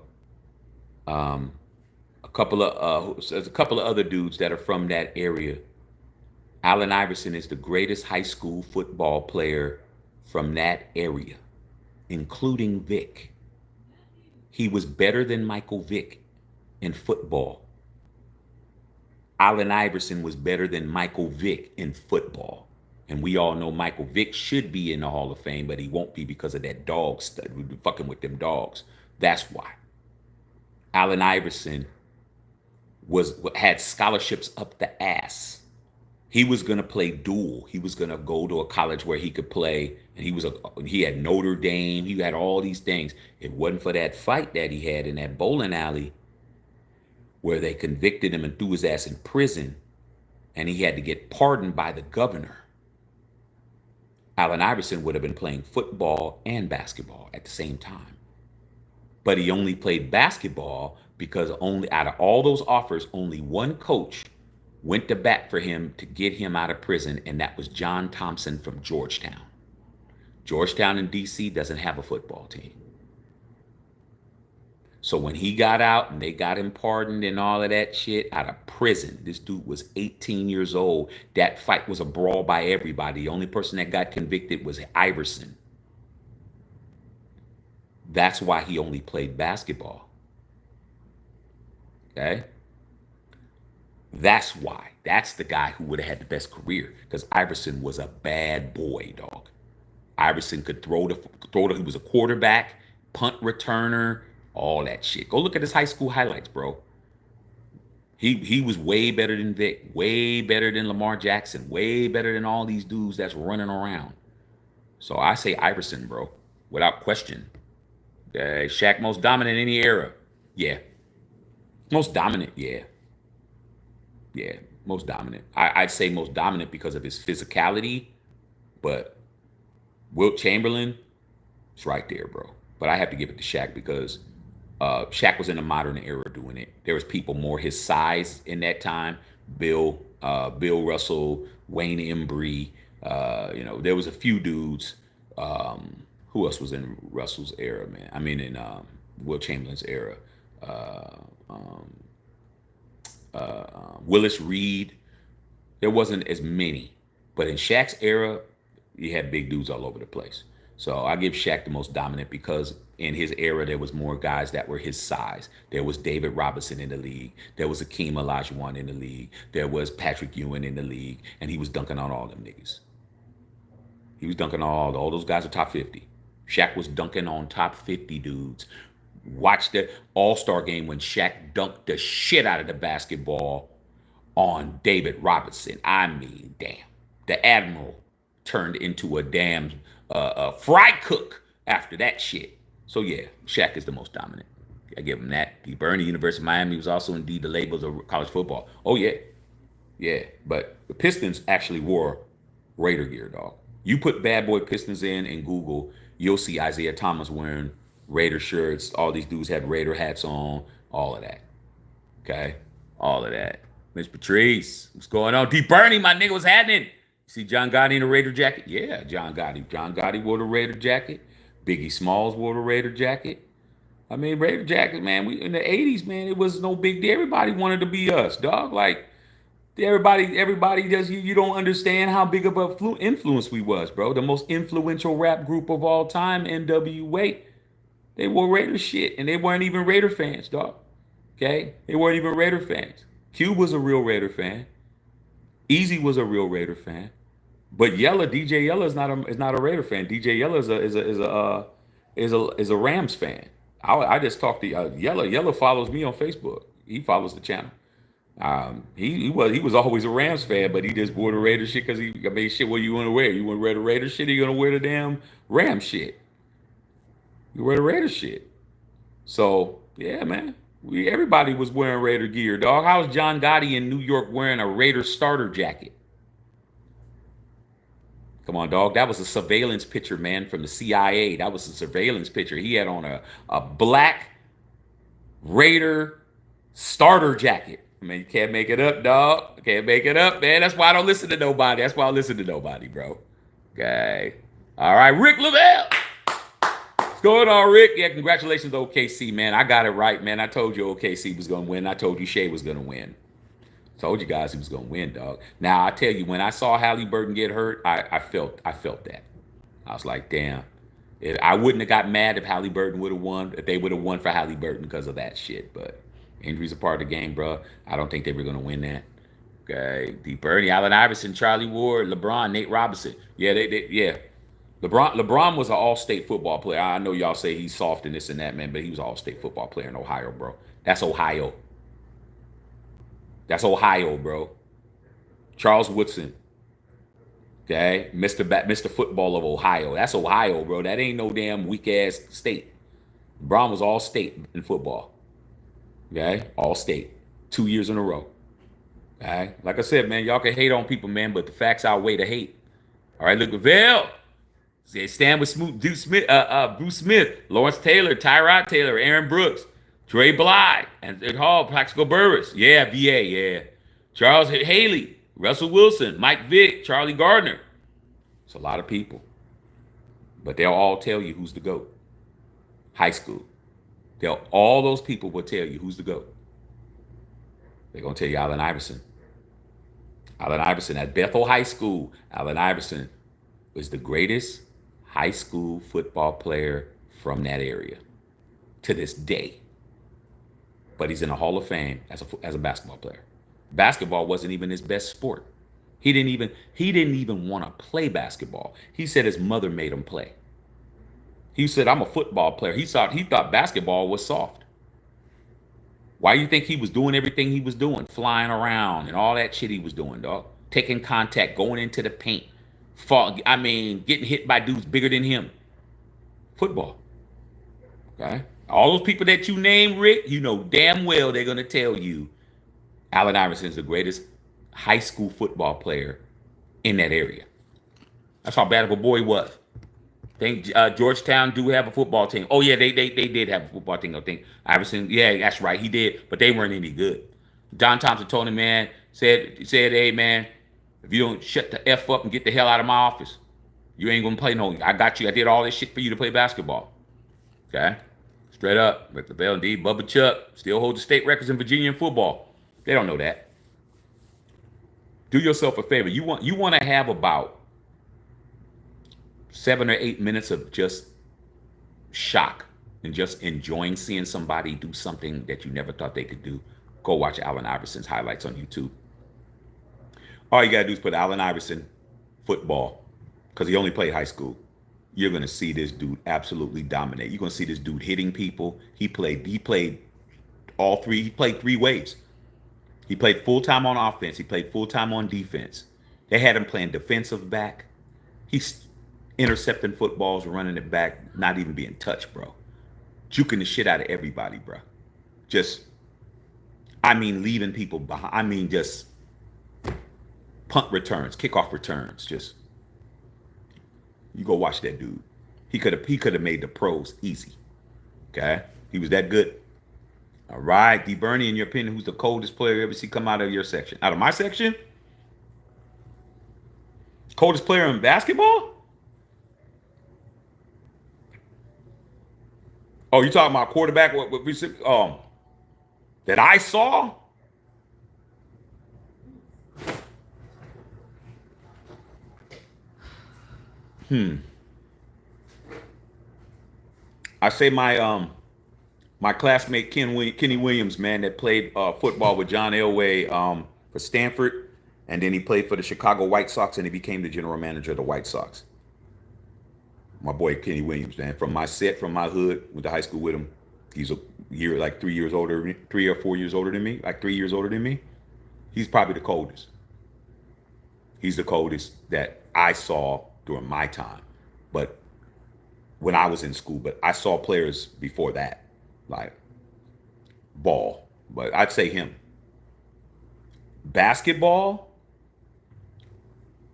Um, there's a couple of other dudes that are from that area. Allen Iverson is the greatest high school football player from that area, including Vick. He was better than Michael Vick in football. Allen Iverson was better than Michael Vick in football. And we all know Michael Vick should be in the Hall of Fame, but he won't be because of that dog stud. We've been fucking with them dogs. That's why. Allen Iverson had scholarships up the ass. He was gonna play dual. He was gonna go to a college where he could play, and he had Notre Dame. He had all these things. It wasn't for that fight that he had in that bowling alley, where they convicted him and threw his ass in prison, and he had to get pardoned by the governor. Allen Iverson would have been playing football and basketball at the same time. But he only played basketball because only out of all those offers, only one coach went to bat for him to get him out of prison, and that was John Thompson from Georgetown. Georgetown in D.C. doesn't have a football team. So when he got out and they got him pardoned and all of that shit out of prison, this dude was 18 years old. That fight was a brawl by everybody. The only person that got convicted was Iverson. That's why he only played basketball. Okay? That's why. That's the guy who would have had the best career, because Iverson was a bad boy, dog. Iverson could he was a quarterback, punt returner, all that shit. Go look at his high school highlights, bro. He was way better than Vic, way better than Lamar Jackson, way better than all these dudes that's running around. So I say Iverson, bro, without question. Shaq most dominant in any era. Yeah. Most dominant, yeah. Yeah, most dominant. I'd say most dominant because of his physicality, but Wilt Chamberlain, it's right there, bro. But I have to give it to Shaq because Shaq was in the modern era doing it. There was people more his size in that time. Bill Russell, Wayne Embry. There was a few dudes. Who else was in Russell's era, man? I mean, in Wilt Chamberlain's era. Willis Reed. There wasn't as many. But in Shaq's era, you had big dudes all over the place. So I give Shaq the most dominant because in his era, there was more guys that were his size. There was David Robinson in the league. There was Akeem Olajuwon in the league. There was Patrick Ewing in the league. And he was dunking on all them niggas. He was dunking on all those guys are top 50. Shaq was dunking on top 50 dudes. Watch the All-Star game when Shaq dunked the shit out of the basketball on David Robinson. I mean, damn. The Admiral turned into a damn fry cook after that shit. So yeah, Shaq is the most dominant. I give him that. He burned the University of Miami. Was also indeed the labels of college football. Oh yeah. Yeah. But the Pistons actually wore Raider gear, dog. You put Bad Boy Pistons in Google, you'll see Isaiah Thomas wearing Raider shirts. All these dudes had Raider hats on. All of that. Okay? All of that. Miss Patrice, what's going on? D. Bernie, my nigga, what's happening? See John Gotti in a Raider jacket? Yeah, John Gotti. John Gotti wore the Raider jacket. Biggie Smalls wore the Raider jacket. I mean, Raider jacket, man, we in the 80s, man, it was no big deal. Everybody wanted to be us, dog. Like, everybody does. You don't understand how big of a influence we was, bro. The most influential rap group of all time, NWA. They wore Raider shit, and they weren't even Raider fans, dog. Okay? They weren't even Raider fans. Cube was a real Raider fan. Easy was a real Raider fan. But DJ Yella is not a Raider fan. DJ Yella is a Rams fan. I just talked to Yella. Yella follows me on Facebook. He follows the channel. He was always a Rams fan, but he just wore the Raider shit because shit. What you want to wear? You want to wear the Raider shit? Or you gonna wear the damn Ram shit? You wear the Raider shit. So yeah, man. Everybody was wearing Raider gear, dog. How was John Gotti in New York wearing a Raider starter jacket? Come on, dog. That was a surveillance picture, man, from the CIA. That was a surveillance picture. He had on a black Raider starter jacket. I mean, you can't make it up, dog. Can't make it up, man. That's why I don't listen to nobody. That's why I listen to nobody, bro. Okay. All right, Rick Lavelle. What's going on, Rick? Yeah, congratulations, OKC, man. I got it right, man. I told you OKC was going to win. I told you Shai was going to win. Told you guys he was going to win, dog. Now, I tell you, when I saw Halliburton get hurt, I felt that. I was like, damn. I wouldn't have got mad if Halliburton would have won, if they would have won for Halliburton because of that shit. But injuries are part of the game, bro. I don't think they were going to win that. Okay. D. Bernie, Allen Iverson, Charlie Ward, LeBron, Nate Robinson. Yeah, yeah. LeBron was an all-state football player. I know y'all say he's soft and this and that, man, but he was an all-state football player in Ohio, bro. That's Ohio. That's Ohio, bro. Charles Woodson. Okay, Mr. Football of Ohio. That's Ohio, bro. That ain't no damn weak ass state. LeBron was all state in football. Okay, all state, 2 years in a row. Okay, like I said, man, y'all can hate on people, man, but the facts outweigh the hate. All right, look, Lavelle. Stand with Bruce Smith, Lawrence Taylor, Tyrod Taylor, Aaron Brooks, Dre Bly, and Hall, Plaxico Burress. Yeah, VA, yeah. Charles Haley, Russell Wilson, Mike Vick, Charlie Gardner. It's a lot of people. But they'll all tell you who's the GOAT. High school. All those people will tell you who's the GOAT. They're going to tell you Allen Iverson. Allen Iverson at Bethel High School. Allen Iverson was the greatest high school football player from that area to this day. But he's in the Hall of Fame as a basketball player. Basketball wasn't even his best sport. He didn't even want to play basketball. He said his mother made him play. He said, I'm a football player. He thought basketball was soft. Why do you think he was doing everything he was doing? Flying around and all that shit he was doing, dog. Taking contact, going into the paint. Getting hit by dudes bigger than him. Football. Okay? All those people that you name, Rick, you know damn well they're going to tell you Allen Iverson is the greatest high school football player in that area. That's how bad of a boy he was. I think Georgetown do have a football team. Oh, yeah, they did have a football team, I think. Iverson, yeah, that's right, he did, but they weren't any good. Don Thompson told him, man, said, hey, man, if you don't shut the F up and get the hell out of my office, you ain't going to play no. I got you. I did all this shit for you to play basketball. Okay? Straight up. Rick Lavelle, indeed. Bubba Chuck still holds the state records in Virginia in football. They don't know that. Do yourself a favor. You want to have about 7 or 8 minutes of just shock and just enjoying seeing somebody do something that you never thought they could do. Go watch Allen Iverson's highlights on YouTube. All you got to do is put Allen Iverson football, because he only played high school. You're going to see this dude absolutely dominate. You're going to see this dude hitting people. He played all three. He played 3 ways. He played full-time on offense. He played full-time on defense. They had him playing defensive back. He's intercepting footballs, running it back, not even being touched, bro. Juking the shit out of everybody, bro. Leaving people behind. Just punt returns, kickoff returns. Just, you go watch that dude. He could have made the pros easy. Okay? He was that good. All right, D. Bernie, in your opinion, who's the coldest player you ever see come out of your section? Out of my section? Coldest player in basketball? Oh, you talking about quarterback? That I saw? I say my classmate Kenny Williams, man, that played football with John Elway for Stanford, and then he played for the Chicago White Sox, and he became the general manager of the White Sox. My boy Kenny Williams, man, from my hood, went to high school with him. He's a year, like 3 years older, 3 or 4 years older than me, like 3 years older than me. He's probably the coldest. He's the coldest that I saw during my time, but when I was in school. But I saw players before that, like ball. But I'd say him. Basketball,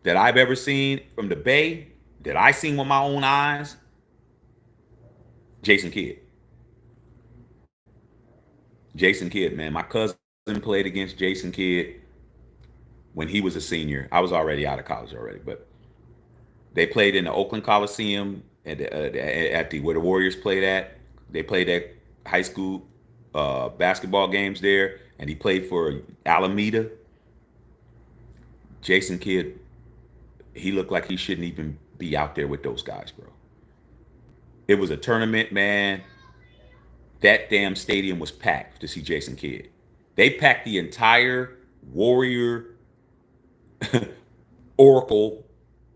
that I've ever seen from the Bay, that I seen with my own eyes, Jason Kidd. Jason Kidd, man. My cousin played against Jason Kidd when he was a senior. I was already out of college already, but they played in the Oakland Coliseum at the where the Warriors played at. They played at high school basketball games there, and he played for Alameda. Jason Kidd, he looked like he shouldn't even be out there with those guys, bro. It was a tournament, man. That damn stadium was packed to see Jason Kidd. They packed the entire Warrior Oracle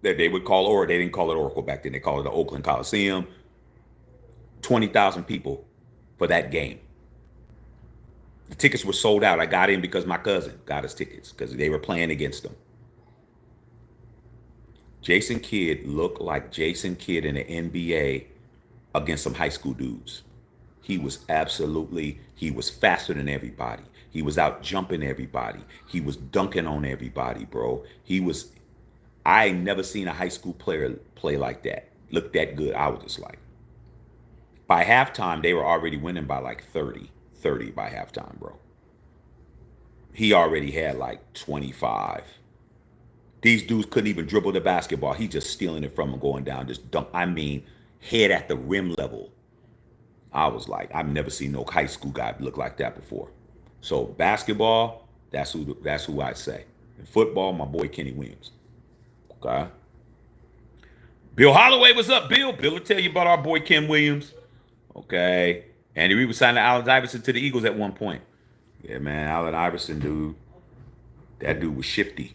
that they would call, or they didn't call it Oracle back then. They called it the Oakland Coliseum. 20,000 people for that game. The tickets were sold out. I got in because my cousin got us tickets because they were playing against them. Jason Kidd looked like Jason Kidd in the NBA against some high school dudes. He was faster than everybody. He was out jumping everybody. He was dunking on everybody, bro. I ain't never seen a high school player play like that. Look that good. I was just like, by halftime, they were already winning by like 30 by halftime, bro. He already had like 25. These dudes couldn't even dribble the basketball. He just stealing it from them, going down, just dunk. I mean, head at the rim level. I was like, I've never seen no high school guy look like that before. So basketball, that's who I'd say. In football, my boy Kenny Williams. Okay. Bill Holloway, what's up, Bill? Bill will tell you about our boy Ken Williams. Okay. Andy Reid was signing Allen Iverson to the Eagles at one point. Yeah, man, Allen Iverson, dude. That dude was shifty.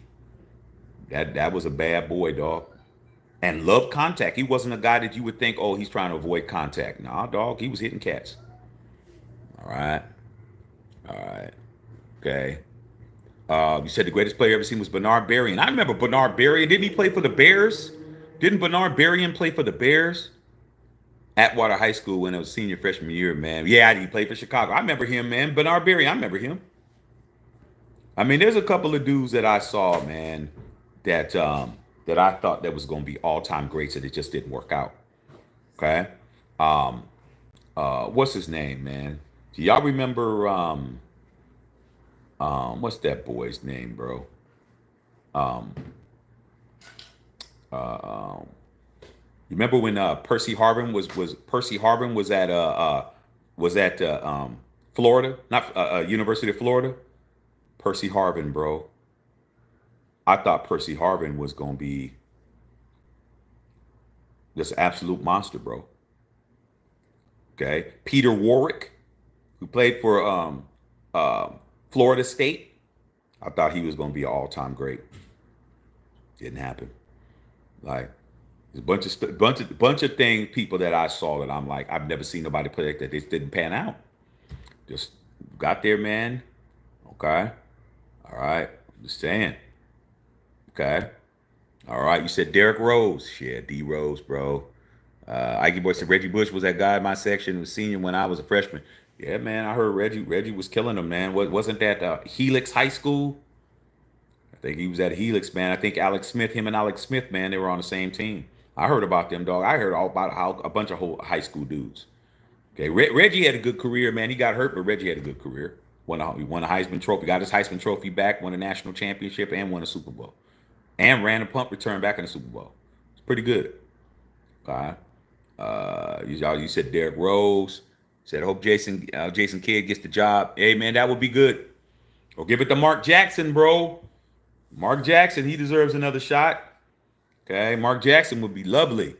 That was a bad boy, dog. And loved contact. He wasn't a guy that you would think, oh, he's trying to avoid contact. Nah, dog, he was hitting cats. All right. Okay. You said the greatest player ever seen was Bernard Berrien. I remember Bernard Berrien. Didn't he play for the Bears? Didn't Bernard Berrien play for the Bears? Atwater High School when it was senior freshman year, man. Yeah, he played for Chicago. I remember him, man. Bernard Berrien, I remember him. I mean, there's a couple of dudes that I saw, man, that I thought that was going to be all-time greats, and it just didn't work out. Okay. What's his name, man? Do y'all remember what's that boy's name, bro? You remember when Percy Harvin was at Florida, not University of Florida? Percy Harvin, bro. I thought Percy Harvin was gonna be this absolute monster, bro. Okay, Peter Warwick, who played for Florida State. I thought he was gonna be an all-time great. Didn't happen. Like, there's a bunch of things, people that I saw that I'm like, I've never seen nobody play like that. They just didn't pan out. Just got there, man. Okay. All right. Just saying. Okay. All right. You said Derrick Rose. Yeah, D Rose, bro. Ike Boy said Reggie Bush was that guy in my section, was senior when I was a freshman. Yeah, man. I heard Reggie was killing them, man. Wasn't that Helix High School? I think he was at Helix, man. I think him and Alex Smith, man, they were on the same team. I heard about them, dog. I heard all about how a bunch of high school dudes. Okay, Reggie had a good career, man. He got hurt, but Reggie had a good career. He won a Heisman Trophy, got his Heisman Trophy back, won a national championship, and won a Super Bowl. And ran a punt return back in the Super Bowl. It's pretty good. Okay. You said Derrick Rose. Said, I hope Jason Kidd gets the job. Hey, man, that would be good. Or give it to Mark Jackson, bro. Mark Jackson, he deserves another shot. Okay, Mark Jackson would be lovely.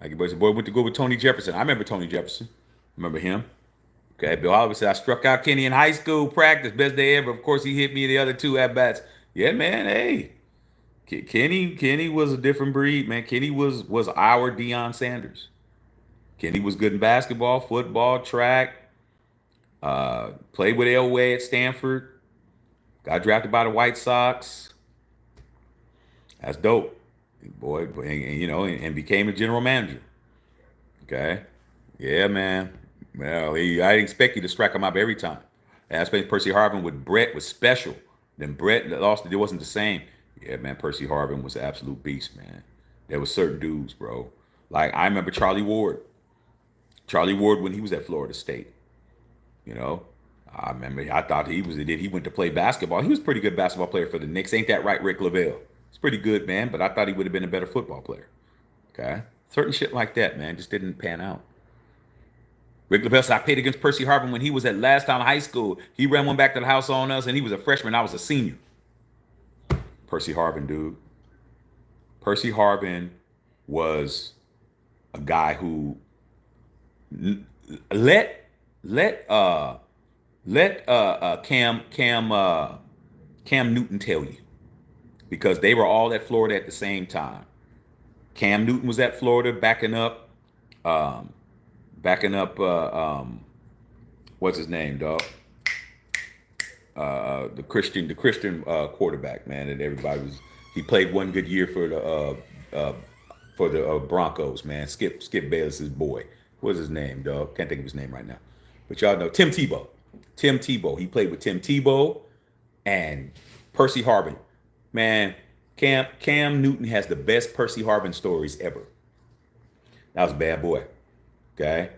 Like, boy went to go with Tony Jefferson. I remember Tony Jefferson. Remember him. Okay, Bill Oliver said, I struck out Kenny in high school practice. Best day ever. Of course, he hit me the other two at-bats. Yeah, man, hey. Kenny was a different breed, man. Kenny was our Deion Sanders. Kenny was good in basketball, football, track. Played with Elway at Stanford. Got drafted by the White Sox. That's dope. Boy, and became a general manager. Okay. Yeah, man. Well, I didn't expect you to strike him up every time. I expect Percy Harvin with Brett was special. Then Brett lost it. It wasn't the same. Yeah, man, Percy Harvin was an absolute beast, man. There was certain dudes, bro. Like I remember Charlie Ward. Charlie Ward when he was at Florida State. You know, I remember I thought he was a did. He went to play basketball. He was a pretty good basketball player for the Knicks. Ain't that right, Rick Lavelle? It's pretty good, man. But I thought he would have been a better football player. Okay, certain shit like that, man, just didn't pan out. Rick Lavelle said I played against Percy Harvin when he was at last time high school. He ran one back to the house on us, and he was a freshman. I was a senior. Percy Harvin, dude. Percy Harvin was a guy who let let Cam Newton tell you because they were all at Florida at the same time. Cam Newton was at Florida um, backing up what's his name, dog? The Christian quarterback, man, that everybody was. He played one good year for the Broncos, man. Skip Bayless's boy. What's his name, dog? Can't think of his name right now, but y'all know Tim Tebow. Tim Tebow. He played with Tim Tebow and Percy Harvin. Man, Cam Newton has the best Percy Harvin stories ever. That was a bad boy. Okay,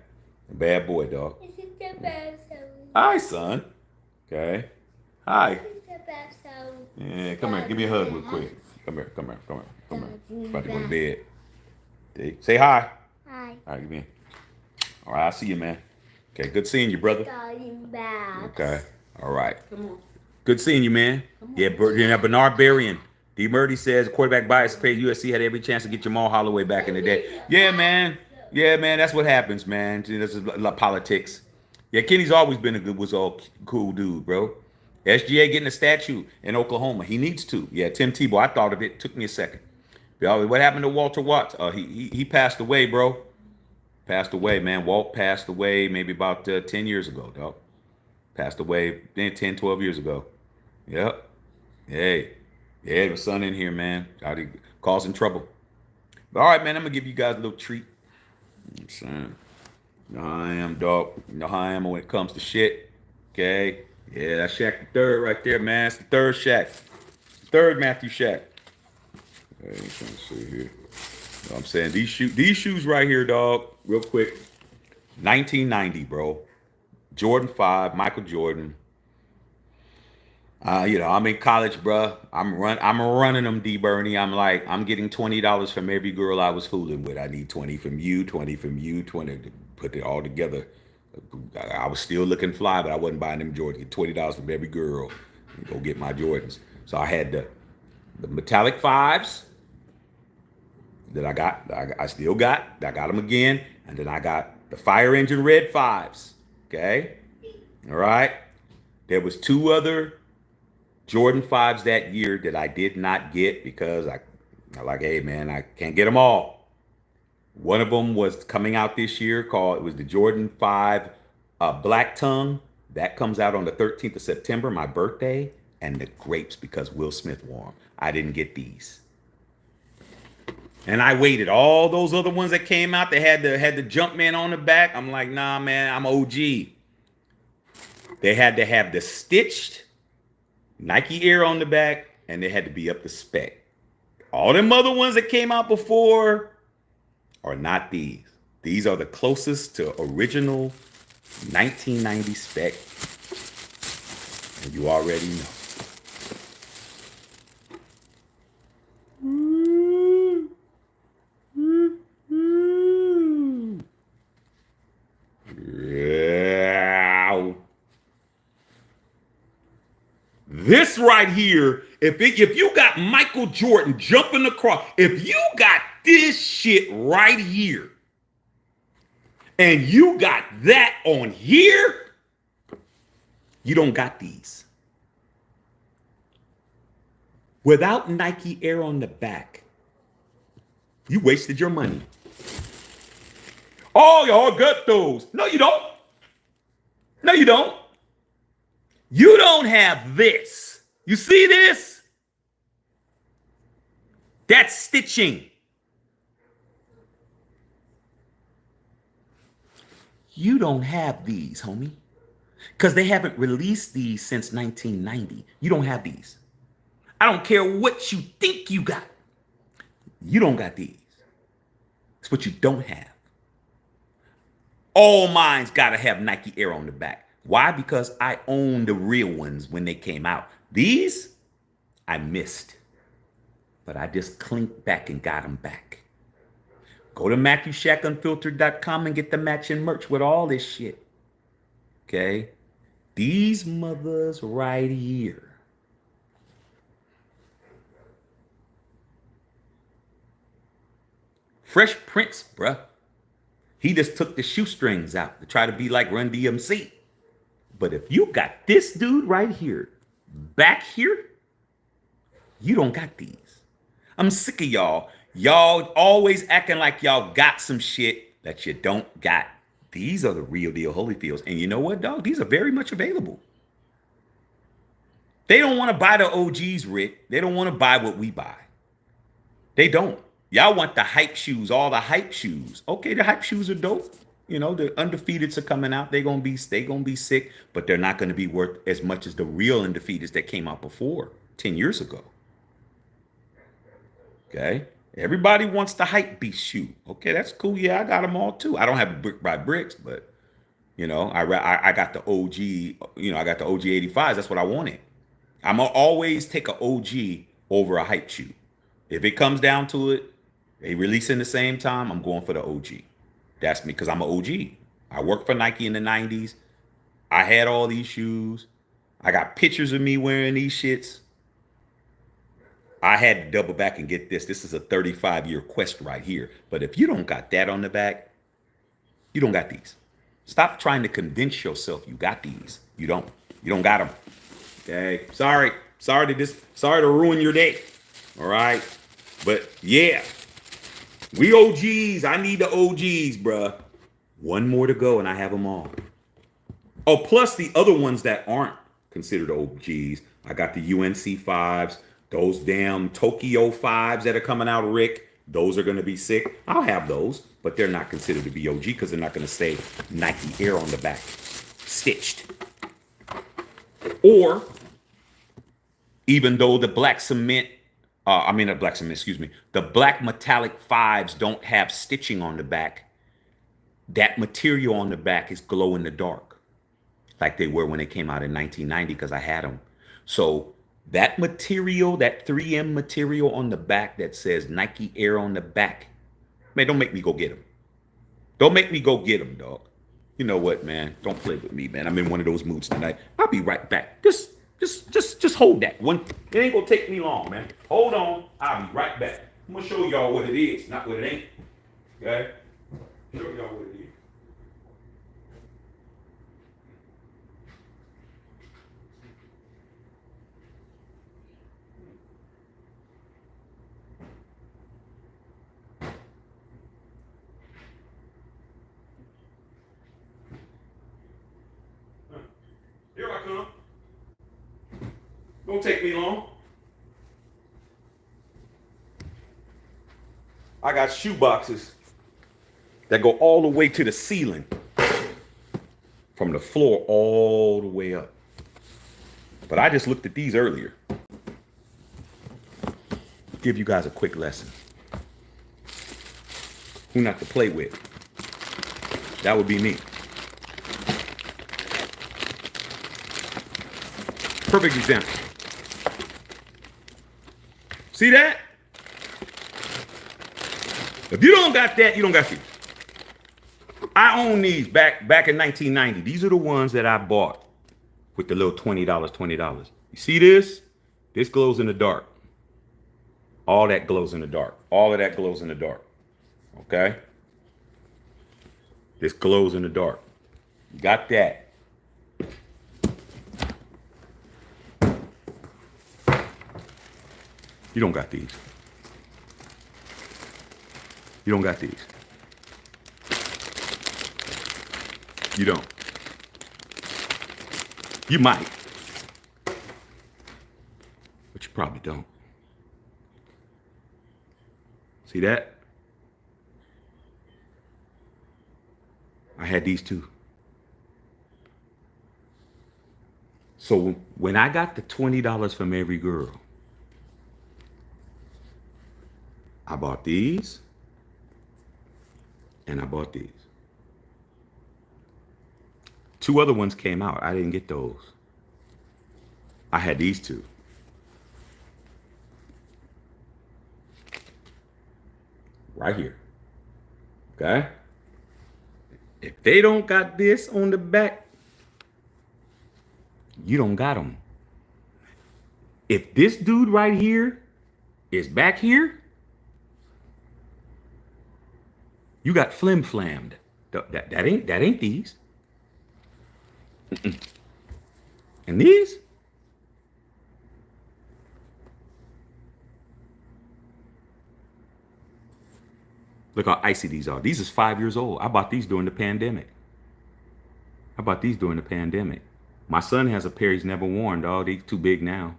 a bad boy, dog. This is the best song. Hi, son. Okay. Hi. This is the best song. Yeah, come here. Give me a hug real quick. Come here. About to go to bed. See? Say hi. Hi. All right, give me. All right, I'll see you, man. Okay, good seeing you, brother. Going back. Okay. All right. Come on. Good seeing you, man. Yeah, Bernard Berrien. D. Murdy says quarterback bias paid USC had every chance to get Jamal Holloway back in the day. Yeah, man. Yeah, man. That's what happens, man. This is politics. Yeah, Kenny's always been was all cool dude, bro. SGA getting a statue in Oklahoma. He needs to. Yeah, Tim Tebow. I thought of it. Took me a second. What happened to Walter Watts? He passed away, bro. Passed away, man. Walt passed away maybe about 10 years ago, dog. Passed away 10, 12 years ago. Yep. Hey. Yeah, the son in here, man. Causing trouble. But all right, man, I'm going to give you guys a little treat. I'm saying. You know how I am, dog. You know how I am when it comes to shit. Okay? Yeah, that's Shaq the third right there, man. It's the third Shaq. Third Matthew Shaq. Hey, I'm trying to see here. You know what I'm saying? These shoes right here, dog, real quick. 1990, bro. Jordan 5, Michael Jordan. I'm in college, bro. I'm running them, D Bernie. I'm getting $20 from every girl I was fooling with. I need 20 from you, 20 from you, 20 to put it all together. I was still looking fly, but I wasn't buying them Jordans. Get $20 from every girl. Go get my Jordans. So I had the metallic 5s that I got. I still got. I got them again, and then I got the fire engine red 5s. Okay, all right. There was 2 other Jordan 5s that year that I did not get because I like, hey man, I can't get them all. One of them was coming out this year it was the Jordan 5 Black Tongue. That comes out on the 13th of September, my birthday, and the grapes because Will Smith wore them. I didn't get these. And I waited. All those other ones that came out, they had the Jumpman on the back. I'm like, nah, man, I'm OG. They had to have the stitched Nike Air on the back, and they had to be up to spec. All them other ones that came out before are not these. These are the closest to original 1990 spec. And you already know. Yeah. This right here, if you got Michael Jordan jumping across, if you got this shit right here, and you got that on here, you don't got these. Without Nike Air on the back, you wasted your money. Oh, y'all got those. No, you don't. No, you don't. You don't have this. You see this? That's stitching. You don't have these, homie. Because they haven't released these since 1990. You don't have these. I don't care what you think you got. You don't got these. It's what you don't have. All mine's got to have Nike Air on the back. Why? Because I own the real ones when they came out. These, I missed. But I just clinked back and got them back. Go to MatthewShackUnfiltered.com and get the matching merch with all this shit. Okay? These mothers right here. Fresh Prince, bruh. He just took the shoestrings out to try to be like Run DMC. But if you got this dude right here, back here, you don't got these. I'm sick of y'all. Y'all always acting like y'all got some shit that you don't got. These are the real deal Holyfields. And you know what, dog? These are very much available. They don't want to buy the OGs, Rick. They don't want to buy what we buy. They don't. Y'all want the hype shoes, all the hype shoes. Okay, the hype shoes are dope. You know, the undefeateds are coming out. They gonna be sick, but they're not gonna be worth as much as the real undefeateds that came out before 10 years ago. Okay. Everybody wants the hype beast shoe. Okay, that's cool. Yeah, I got them all too. I don't have brick by bricks, but you know, I got the OG. You know, I got the OG 85s. That's what I wanted. I'm gonna always take an OG over a hype shoe. If it comes down to it, they releasing the same time, I'm going for the OG. That's me because I'm an OG. I worked for Nike in the 90s. I had all these shoes. I got pictures of me wearing these shits. I had to double back and get this. This is a 35-year quest right here. But if you don't got that on the back, you don't got these. Stop trying to convince yourself you got these. You don't. You don't got them. Okay. Sorry to ruin your day. All right. But yeah, we OGs. I need the OGs, bruh. One more to go and I have them all. Oh, plus the other ones that aren't considered OGs. I got the UNC 5s. Those damn Tokyo 5s that are coming out, Rick. Those are going to be sick. I'll have those, but they're not considered to be OG because they're not going to say Nike Air on the back. Stitched. Or, even though the black cement, the black metallic 5s don't have stitching on the back, that material on the back is glow in the dark. Like they were when they came out in 1990 because I had them. So that material, that 3M material on the back that says Nike Air on the back, man, don't make me go get them. Don't make me go get them, dog. You know what, man? Don't play with me, man. I'm in one of those moods tonight. I'll be right back. Just hold that one. It ain't gonna take me long, man. Hold on. I'll be right back. I'm gonna show y'all what it is, not what it ain't. Okay? Show y'all what it is. Here I come. Don't take me long. I got shoe boxes that go all the way to the ceiling. From the floor all the way up. But I just looked at these earlier. Give you guys a quick lesson. Who not to play with? That would be me. Perfect example. See that? If you don't got that, you don't got these. I own these back in 1990. These are the ones that I bought with the little $20. You see this? This glows in the dark. All that glows in the dark. All of that glows in the dark. Okay? This glows in the dark. Got that. You don't got these. You don't got these. You don't. You might. But you probably don't. See that? I had these too. So when I got the $20 from every girl, I bought these, and I bought these. 2 other ones came out. I didn't get those. I had these 2. Right here. Okay? If they don't got this on the back, you don't got them. If this dude right here is back here, you got flim flammed. That ain't these. Mm-mm. And these? Look how icy these are. These is 5 years old. I bought these during the pandemic. My son has a pair he's never worn, dog. These too big now.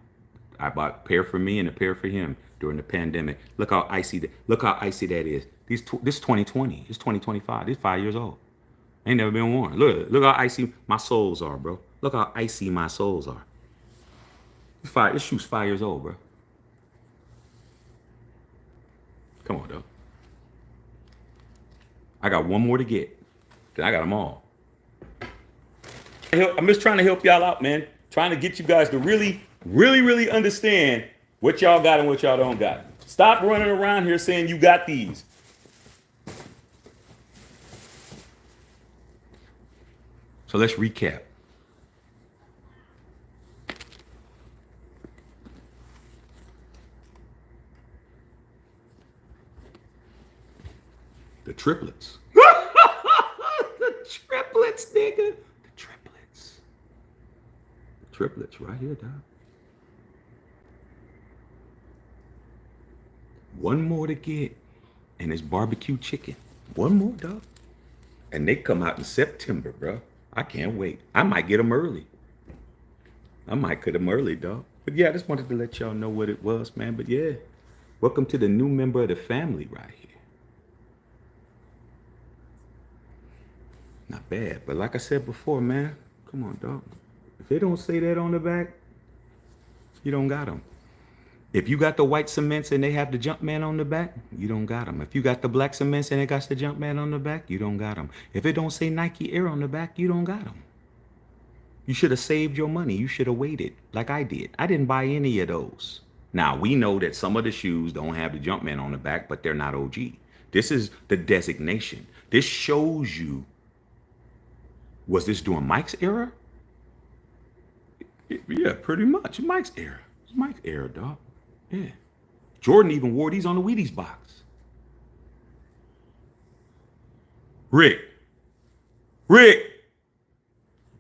I bought a pair for me and a pair for him during the pandemic. Look how icy that is. This is 2020. It's 2025. This 5 years old. Ain't never been worn. Look how icy my soles are, bro. Look how icy my soles are. This shoe's 5 years old, bro. Come on, dog. I got one more to get. Then I got them all. I'm just trying to help y'all out, man. Trying to get you guys to really, really, really understand what y'all got and what y'all don't got. Stop running around here saying you got these. So let's recap. The triplets. The triplets, nigga. The triplets. The triplets right here, dog. One more to get, and it's barbecue chicken. One more, dog. And they come out in September, bro. I can't wait. I might get them early. Dog. But yeah, I just wanted to let y'all know what it was, man. But yeah, welcome to the new member of the family right here. Not bad, but like I said before, man, come on, dog. If they don't say that on the back, you don't got them. If you got the white cements and they have the Jumpman on the back, you don't got them. If you got the black cements and they got the Jumpman on the back, you don't got them. If it don't say Nike Air on the back, you don't got them. You should have saved your money. You should have waited like I did. I didn't buy any of those. Now, we know that some of the shoes don't have the Jumpman on the back, but they're not OG. This is the designation. This shows you, was this during Mike's era? Yeah, pretty much. Mike's era. It's Mike's era, dog. Yeah. Jordan even wore these on the Wheaties box. Rick.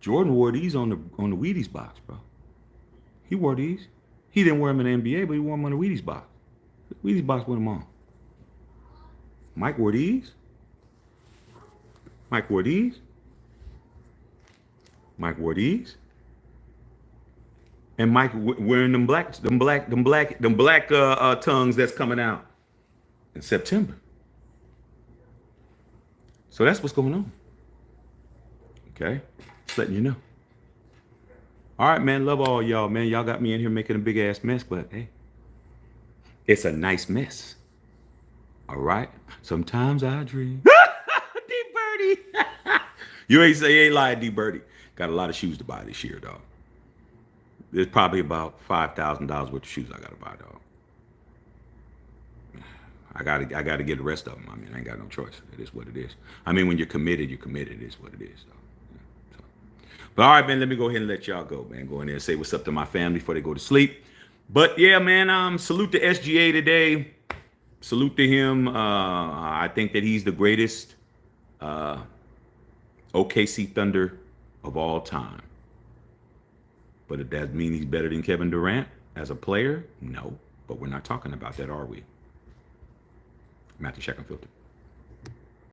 Jordan wore these on the Wheaties box, bro. He wore these. He didn't wear them in the NBA, but he wore them on the Wheaties box. The Wheaties box with them on. Mike wore these. Mike wore these. And Mike wearing them black tongues that's coming out in September. So that's what's going on. Okay, just letting you know. All right, man. Love all y'all, man. Y'all got me in here making a big ass mess, but hey, it's a nice mess. All right. Sometimes I dream. D Birdie. You ain't lying, D Birdie. Got a lot of shoes to buy this year, dog. There's probably about $5,000 worth of shoes I gotta buy, dog. I gotta get the rest of them. I mean, I ain't got no choice. It is what it is. I mean, when you're committed, you're committed. It is what it is, dog. So. But all right, man, let me go ahead and let y'all go, man. Go in there and say what's up to my family before they go to sleep. But yeah, man, salute to SGA today. Salute to him. I think that he's the greatest OKC Thunder of all time. But does that mean he's better than Kevin Durant as a player? No. But we're not talking about that, are we? Matthew Check and Filter.